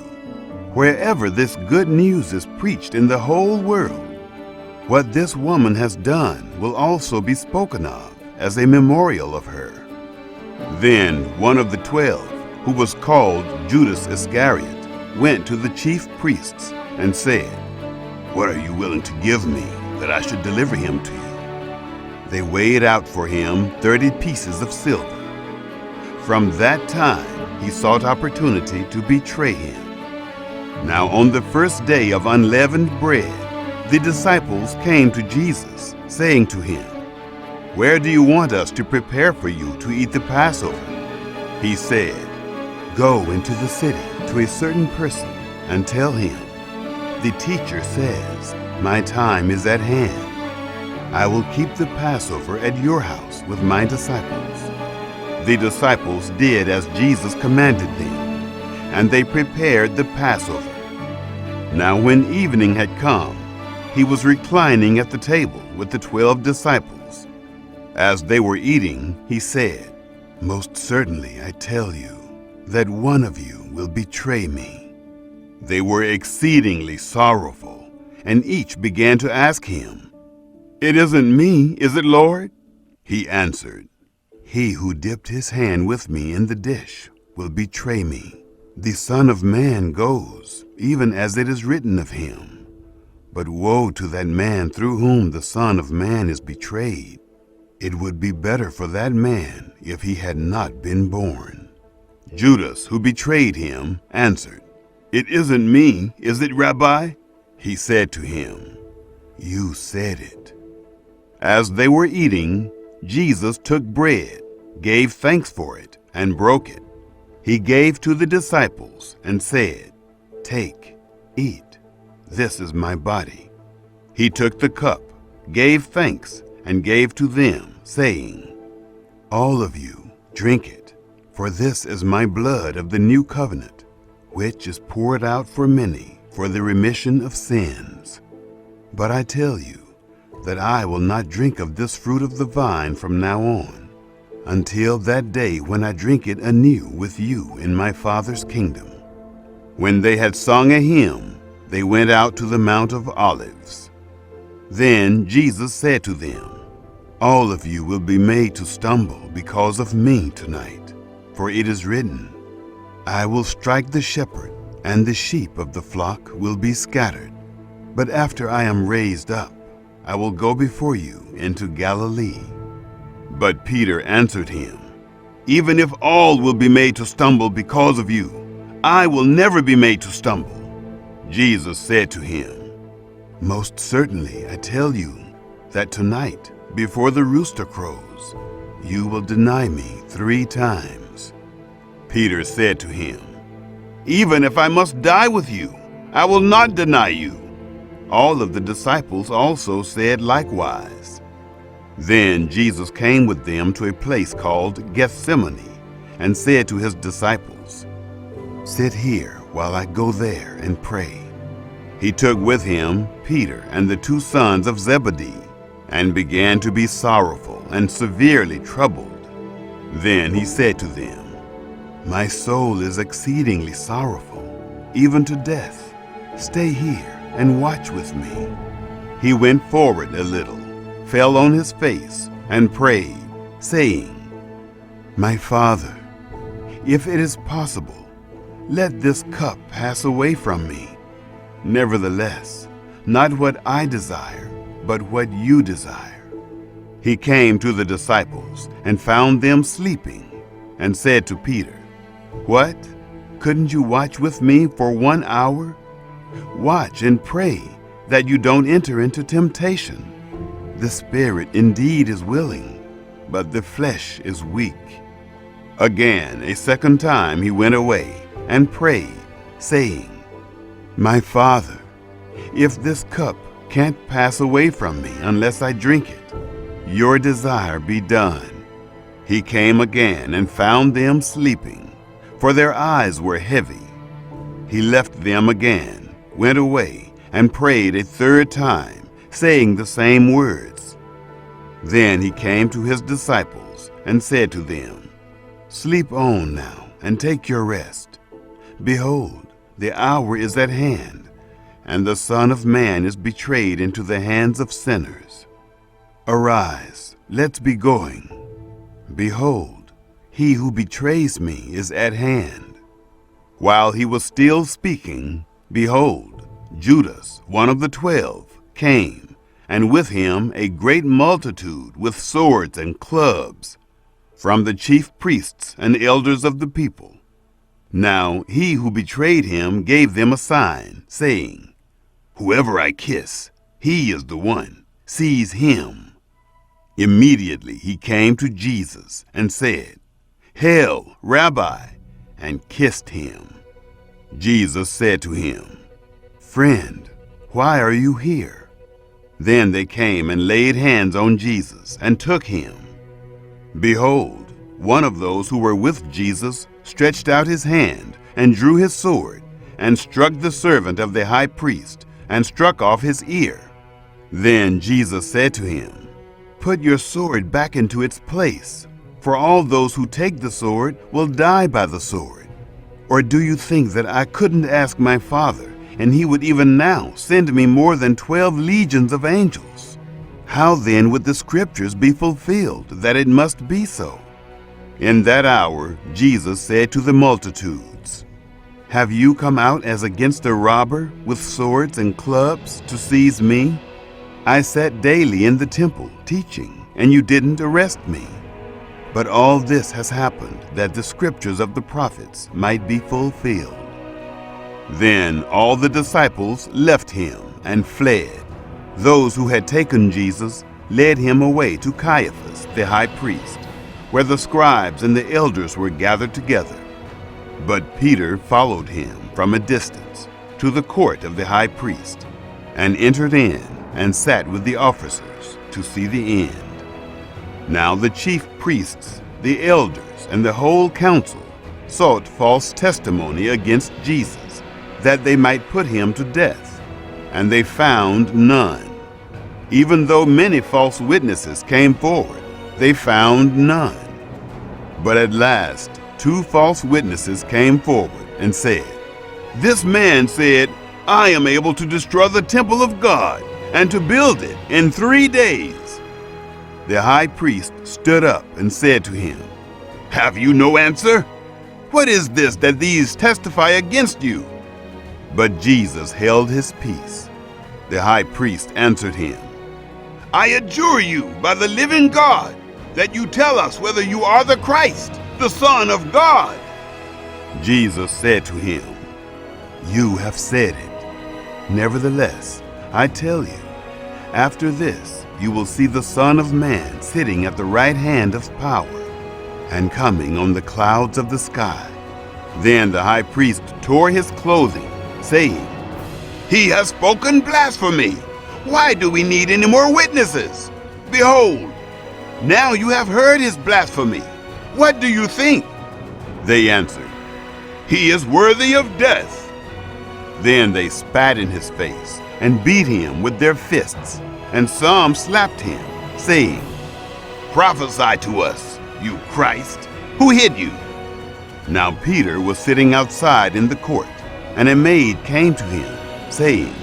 Speaker 1: wherever this good news is preached in the whole world, what this woman has done will also be spoken of as a memorial of her. Then one of the 12, who was called Judas Iscariot, went to the chief priests and said, What are you willing to give me that I should deliver him to you? They weighed out for him 30 pieces of silver. From that time he sought opportunity to betray him. Now on the first day of unleavened bread, the disciples came to Jesus, saying to him, Where do you want us to prepare for you to eat the Passover? He said, Go into the city to a certain person and tell him, The teacher says, My time is at hand. I will keep the Passover at your house with my disciples. The disciples did as Jesus commanded them, and they prepared the Passover. Now when evening had come, he was reclining at the table with the 12 disciples. As they were eating, he said, Most certainly I tell you, that one of you will betray me. They were exceedingly sorrowful, and each began to ask him, It isn't me, is it, Lord? He answered, He who dipped his hand with me in the dish will betray me. The Son of Man goes, even as it is written of him. But woe to that man through whom the Son of Man is betrayed. It would be better for that man if he had not been born. Judas, who betrayed him, answered, It isn't me, is it, Rabbi? He said to him, You said it. As they were eating, Jesus took bread, gave thanks for it, and broke it. He gave to the disciples and said, Take, eat, this is my body. He took the cup, gave thanks, and gave to them, saying, All of you, drink it, for this is my blood of the new covenant, which is poured out for many for the remission of sins. But I tell you that I will not drink of this fruit of the vine from now on, until that day when I drink it anew with you in my Father's kingdom." When they had sung a hymn, they went out to the Mount of Olives. Then Jesus said to them, "All of you will be made to stumble because of me tonight, for it is written, 'I will strike the shepherd, and the sheep of the flock will be scattered.' But after I am raised up, I will go before you into Galilee." But Peter answered him, "Even if all will be made to stumble because of you, I will never be made to stumble." Jesus said to him, "Most certainly I tell you that tonight, before the rooster crows, you will deny me 3 times." Peter said to him, "Even if I must die with you, I will not deny you." All of the disciples also said likewise. Then Jesus came with them to a place called Gethsemane and said to his disciples, "Sit here while I go there and pray." He took with him Peter and the 2 sons of Zebedee and began to be sorrowful and severely troubled. Then he said to them, "My soul is exceedingly sorrowful, even to death. Stay here and watch with me." He went forward a little, fell on his face, and prayed, saying, "My Father, if it is possible, let this cup pass away from me. Nevertheless, not what I desire, but what you desire." He came to the disciples and found them sleeping, and said to Peter, "What? Couldn't you watch with me for 1 hour? Watch and pray that you don't enter into temptation. The spirit indeed is willing, but the flesh is weak." Again, a second time he went away and prayed, saying, "My Father, if this cup can't pass away from me unless I drink it, your desire be done." He came again and found them sleeping, for their eyes were heavy. He left them again, went away, and prayed a 3rd time, saying the same words. Then he came to his disciples and said to them, "Sleep on now and take your rest. Behold, the hour is at hand, and the Son of Man is betrayed into the hands of sinners. Arise, let's be going. Behold, he who betrays me is at hand." While he was still speaking, behold, Judas, one of the 12, came, and with him a great multitude with swords and clubs, from the chief priests and elders of the people. Now he who betrayed him gave them a sign, saying, "Whoever I kiss, he is the one. Seize him." Immediately he came to Jesus and said, "Hail, Rabbi," and kissed him. Jesus said to him, "Friend, why are you here?" Then they came and laid hands on Jesus and took him. Behold, one of those who were with Jesus stretched out his hand and drew his sword and struck the servant of the high priest and struck off his ear. Then Jesus said to him, "Put your sword back into its place, for all those who take the sword will die by the sword. Or do you think that I couldn't ask my Father, and he would even now send me more than 12 legions of angels? How then would the scriptures be fulfilled that it must be so?" In that hour Jesus said to the multitudes, "Have you come out as against a robber with swords and clubs to seize me? I sat daily in the temple teaching, and you didn't arrest me. But all this has happened that the scriptures of the prophets might be fulfilled." Then all the disciples left him and fled. Those who had taken Jesus led him away to Caiaphas, the high priest, where the scribes and the elders were gathered together. But Peter followed him from a distance to the court of the high priest, and entered in and sat with the officers to see the end. Now the chief priests, the elders, and the whole council sought false testimony against Jesus, that they might put him to death, and they found none. Even though many false witnesses came forward, they found none. But at last, 2 false witnesses came forward and said, "This man said, 'I am able to destroy the temple of God and to build it in 3 days.'" The high priest stood up and said to him, "Have you no answer? What is this that these testify against you?" But Jesus held his peace. The high priest answered him, "I adjure you by the living God that you tell us whether you are the Christ, the Son of God." Jesus said to him, "You have said it. Nevertheless, I tell you, after this you will see the Son of Man sitting at the right hand of power and coming on the clouds of the sky." Then the high priest tore his clothing, saying, "He has spoken blasphemy. Why do we need any more witnesses? Behold, now you have heard his blasphemy. What do you think?" They answered, "He is worthy of death." Then they spat in his face and beat him with their fists, and some slapped him, saying, "Prophesy to us, you Christ. Who hid you?" Now Peter was sitting outside in the court, and a maid came to him, saying,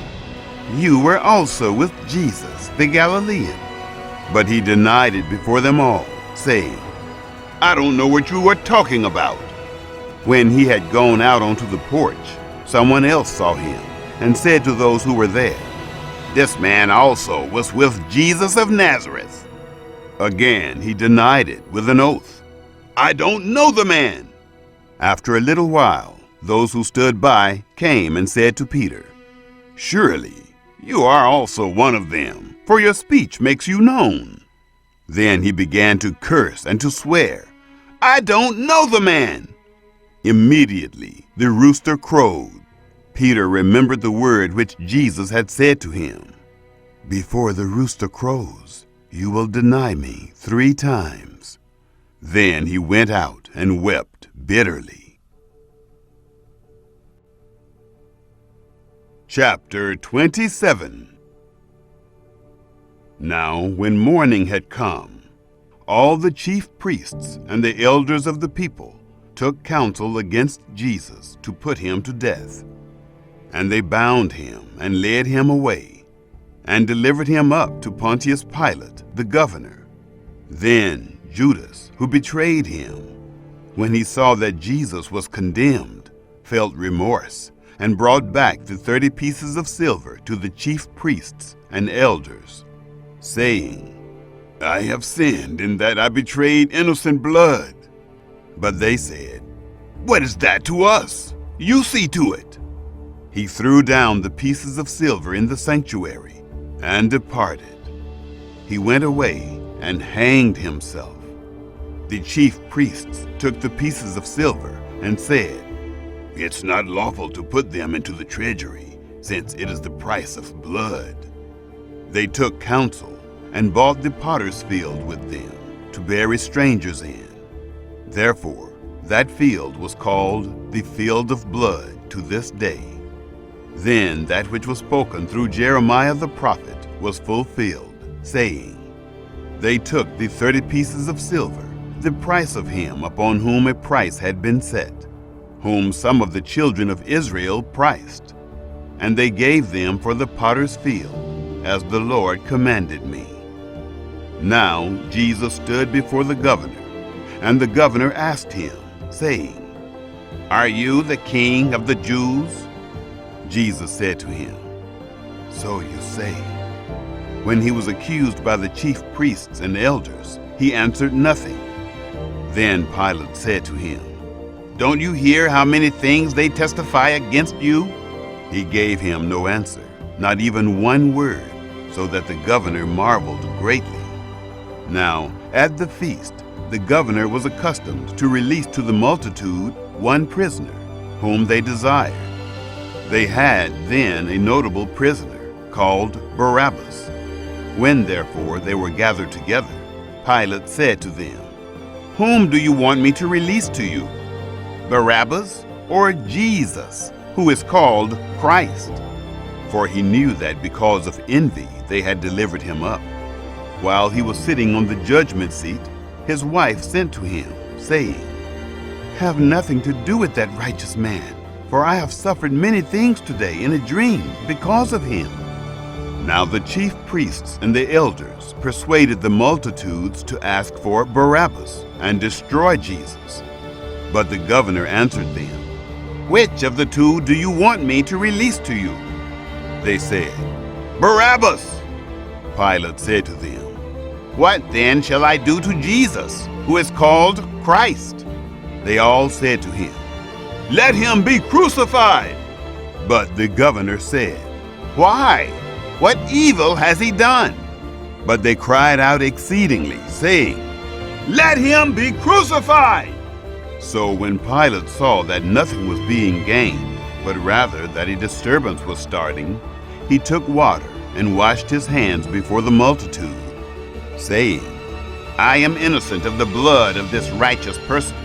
Speaker 1: "You were also with Jesus, the Galilean." But he denied it before them all, saying, "I don't know what you are talking about." When he had gone out onto the porch, someone else saw him and said to those who were there, "This man also was with Jesus of Nazareth." Again he denied it with an oath, "I don't know the man." After a little while, those who stood by came and said to Peter, "Surely you are also one of them, for your speech makes you known." Then he began to curse and to swear, "I don't know the man." Immediately the rooster crowed. Peter remembered the word which Jesus had said to him, "Before the rooster crows, you will deny me 3 times." Then he went out and wept bitterly. Chapter 27. Now when morning had come, all the chief priests and the elders of the people took counsel against Jesus to put him to death. And they bound him and led him away, and delivered him up to Pontius Pilate, the governor. Then Judas, who betrayed him, when he saw that Jesus was condemned, felt remorse, and brought back the 30 pieces of silver to the chief priests and elders, saying, "I have sinned in that I betrayed innocent blood." But they said, "What is that to us? You see to it." He threw down the pieces of silver in the sanctuary and departed. He went away and hanged himself. The chief priests took the pieces of silver and said, "It's not lawful to put them into the treasury, since it is the price of blood." They took counsel and bought the potter's field with them to bury strangers in. Therefore, that field was called the Field of Blood to this day. Then that which was spoken through Jeremiah the prophet was fulfilled, saying, "They took the 30 pieces of silver, the price of him upon whom a price had been set, whom some of the children of Israel priced, and they gave them for the potter's field, as the Lord commanded me." Now Jesus stood before the governor, and the governor asked him, saying, "Are you the king of the Jews?" Jesus said to him, "So you say." When he was accused by the chief priests and elders, he answered nothing. Then Pilate said to him, "Don't you hear how many things they testify against you?" He gave him no answer, not even one word, so that the governor marveled greatly. Now, at the feast, the governor was accustomed to release to the multitude one prisoner, whom they desired. They had then a notable prisoner, called Barabbas. When therefore they were gathered together, Pilate said to them, "Whom do you want me to release to you, Barabbas or Jesus, who is called Christ?" For he knew that because of envy they had delivered him up. While he was sitting on the judgment seat, his wife sent to him, saying, "Have nothing to do with that righteous man, for I have suffered many things today in a dream because of him." Now the chief priests and the elders persuaded the multitudes to ask for Barabbas and destroy Jesus. But the governor answered them, "Which of the two do you want me to release to you?" They said, "Barabbas." Pilate said to them, "What then shall I do to Jesus, who is called Christ?" They all said to him, "Let him be crucified." But the governor said, "Why? What evil has he done?" But they cried out exceedingly, saying, "Let him be crucified!" So when Pilate saw that nothing was being gained, but rather that a disturbance was starting, he took water and washed his hands before the multitude, saying, "I am innocent of the blood of this righteous person.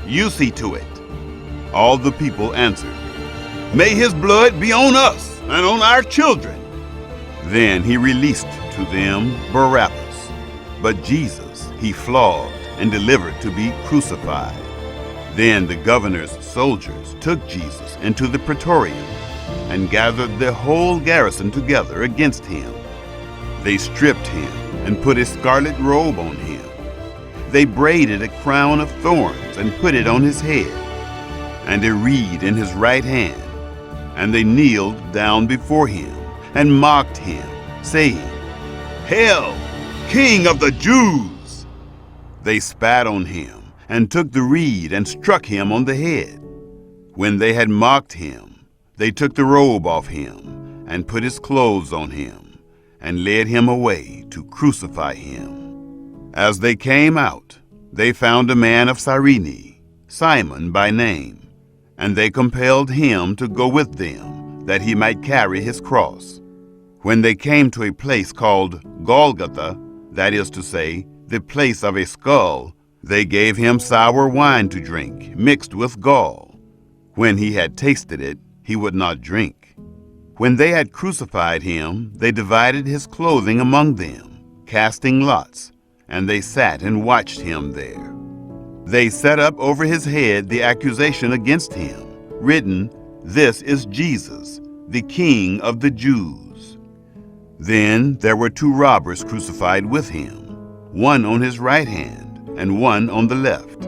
Speaker 1: You see to it." All the people answered, "May his blood be on us and on our children." Then he released to them Barabbas, but Jesus he flogged and delivered to be crucified. Then the governor's soldiers took Jesus into the praetorium and gathered the whole garrison together against him. They stripped him and put a scarlet robe on him. They braided a crown of thorns and put it on his head, and a reed in his right hand. And they kneeled down before him and mocked him, saying, "Hail, King of the Jews!" They spat on him and took the reed and struck him on the head. When they had mocked him, they took the robe off him and put his clothes on him and led him away to crucify him. As they came out, they found a man of Cyrene, Simon by name, and they compelled him to go with them, that he might carry his cross. When they came to a place called Golgotha, that is to say, the place of a skull, they gave him sour wine to drink, mixed with gall. When he had tasted it, he would not drink. When they had crucified him, they divided his clothing among them, casting lots, and they sat and watched him there. They set up over his head the accusation against him, written, "This is Jesus, the King of the Jews." Then there were two robbers crucified with him, one on his right hand and one on the left.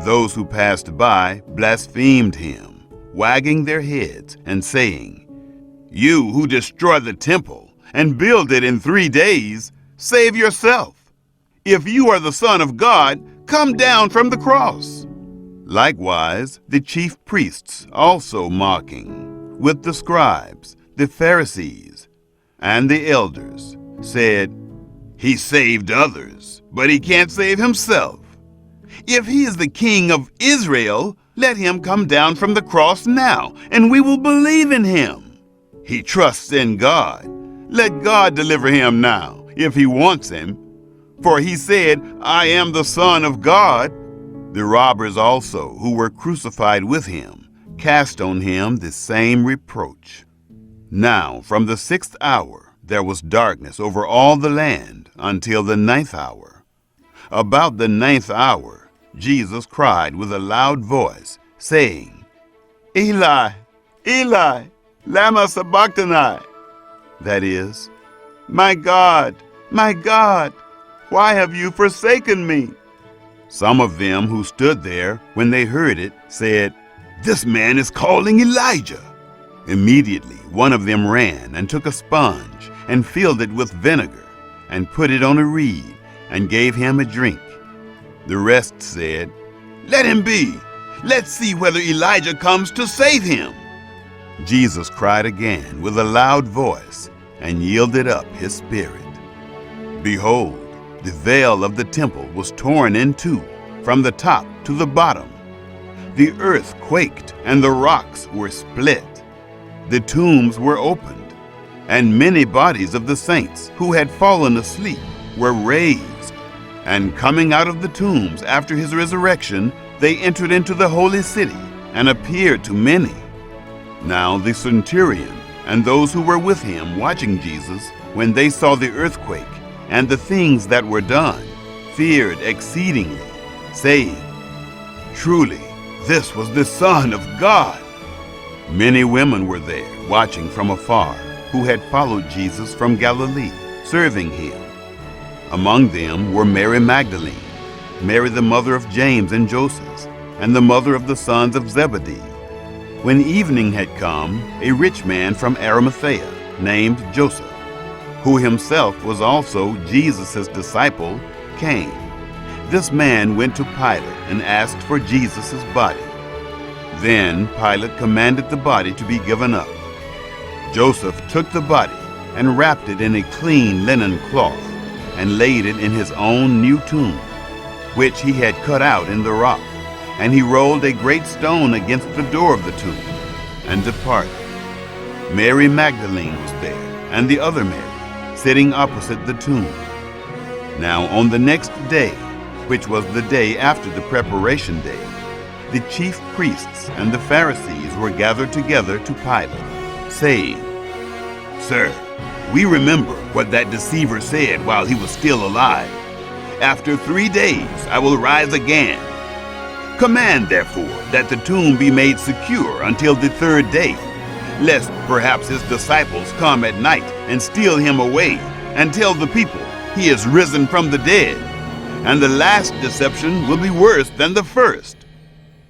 Speaker 1: Those who passed by blasphemed him, wagging their heads and saying, "You who destroy the temple and build it in 3 days, save yourself. If you are the Son of God, come down from the cross." Likewise, the chief priests also mocking, with the scribes, the Pharisees, and the elders, said, "He saved others, but he can't save himself. If he is the King of Israel, let him come down from the cross now, and we will believe in him. He trusts in God. Let God deliver him now, if he wants him. For he said, 'I am the Son of God.'" The robbers also, who were crucified with him, cast on him the same reproach. Now from the 6th hour there was darkness over all the land until the 9th hour. About the 9th hour Jesus cried with a loud voice, saying, "Eli, Eli, lama sabachthani?" That is, my God, why have you forsaken me?" Some of them who stood there, when they heard it, said, "This man is calling Elijah." Immediately one of them ran and took a sponge and filled it with vinegar and put it on a reed and gave him a drink. The rest said, "Let him be. Let's see whether Elijah comes to save him." Jesus cried again with a loud voice and yielded up his spirit. Behold, the veil of the temple was torn in two, from the top to the bottom. The earth quaked and the rocks were split. The tombs were opened, and many bodies of the saints who had fallen asleep were raised. And coming out of the tombs after his resurrection, they entered into the holy city and appeared to many. Now the centurion and those who were with him watching Jesus, when they saw the earthquake and the things that were done, feared exceedingly, saying, Truly, this was the Son of God. Many women were there, watching from afar, who had followed Jesus from Galilee, serving him. Among them were Mary Magdalene, Mary the mother of James and Joseph, and the mother of the sons of Zebedee. When evening had come, a rich man from Arimathea, named Joseph, who himself was also Jesus' disciple, came. This man went to Pilate and asked for Jesus' body. Then Pilate commanded the body to be given up. Joseph took the body and wrapped it in a clean linen cloth and laid it in his own new tomb, which he had cut out in the rock. And he rolled a great stone against the door of the tomb and departed. Mary Magdalene was there, and the other Mary, sitting opposite the tomb. Now on the next day, which was the day after the preparation day, the chief priests and the Pharisees were gathered together to Pilate, saying, "Sir, we remember what that deceiver said while he was still alive. After 3 days I will rise again. Command, therefore, that the tomb be made secure until the 3rd day, lest perhaps his disciples come at night and steal him away and tell the people he is risen from the dead, and the last deception will be worse than the first."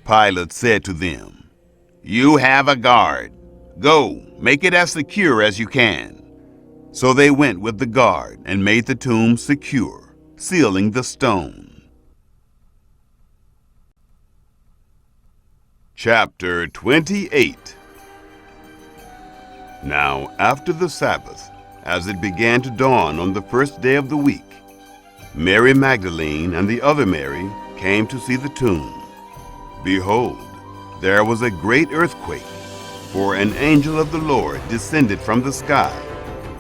Speaker 1: Pilate said to them, "You have a guard. Go, make it as secure as you can." So they went with the guard and made the tomb secure, sealing the stone. Chapter 28. Now after the Sabbath, as it began to dawn on the 1st day of the week, Mary Magdalene and the other Mary came to see the tomb. Behold, there was a great earthquake, for an angel of the Lord descended from the sky,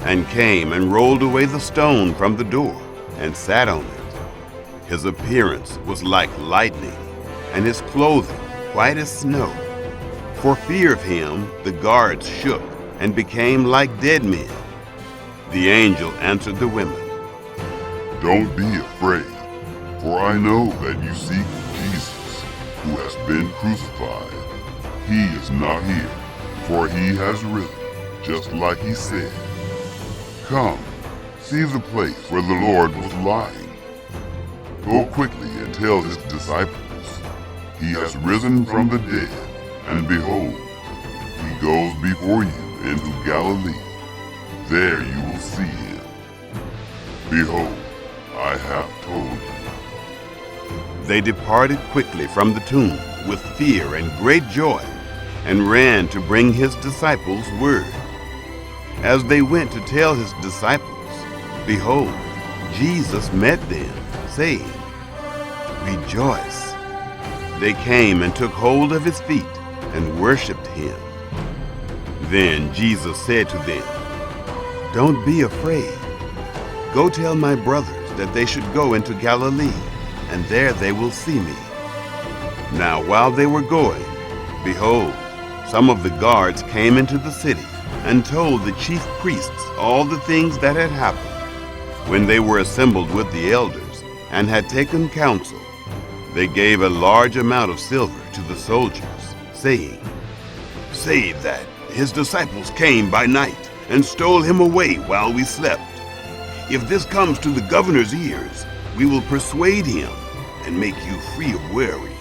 Speaker 1: and came and rolled away the stone from the door, and sat on it. His appearance was like lightning, and his clothing white as snow. For fear of him, the guards shook and became like dead men. The angel answered the women,
Speaker 2: Don't be afraid, for I know that you seek Jesus, who has been crucified. He is not here, for he has risen, just like he said. Come, see the place where the Lord was lying. Go quickly and tell his disciples, he has risen from the dead, and behold, he goes before you into Galilee. There you will see him. Behold, I have told you.
Speaker 1: They departed quickly from the tomb with fear and great joy, and ran to bring his disciples word. As they went to tell his disciples, behold, Jesus met them, saying, Rejoice. They came and took hold of his feet and worshipped him. Then Jesus said to them, Don't be afraid. Go tell my brothers that they should go into Galilee, and there they will see me. Now while they were going, behold, some of the guards came into the city and told the chief priests all the things that had happened. When they were assembled with the elders and had taken counsel, they gave a large amount of silver to the soldiers, saying, Say that his disciples came by night and stole him away while we slept. If this comes to the governor's ears, we will persuade him and make you free of worry.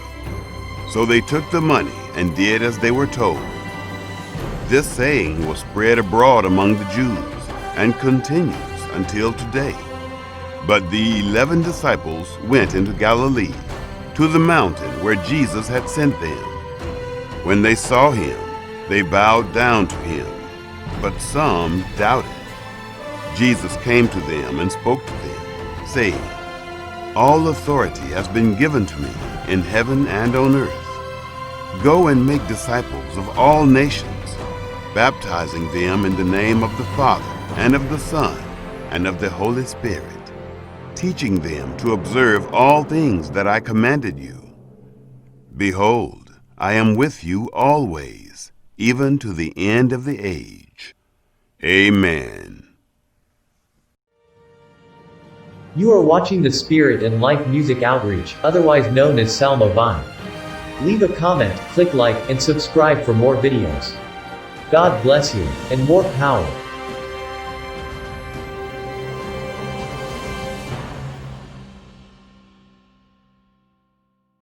Speaker 1: So they took the money and did as they were told. This saying was spread abroad among the Jews and continues until today. But the 11 disciples went into Galilee, to the mountain where Jesus had sent them. When they saw him, they bowed down to him, but some doubted. Jesus came to them and spoke to them, saying, All authority has been given to me in heaven and on earth. Go and make disciples of all nations, baptizing them in the name of the Father and of the Son and of the Holy Spirit, teaching them to observe all things that I commanded you. Behold, I am with you always, even to the end of the age. Amen.
Speaker 3: You are watching the Spirit and Life Music Outreach, otherwise known as Salmo Vine. Leave a comment, click like, and subscribe for more videos. God bless you, and more power.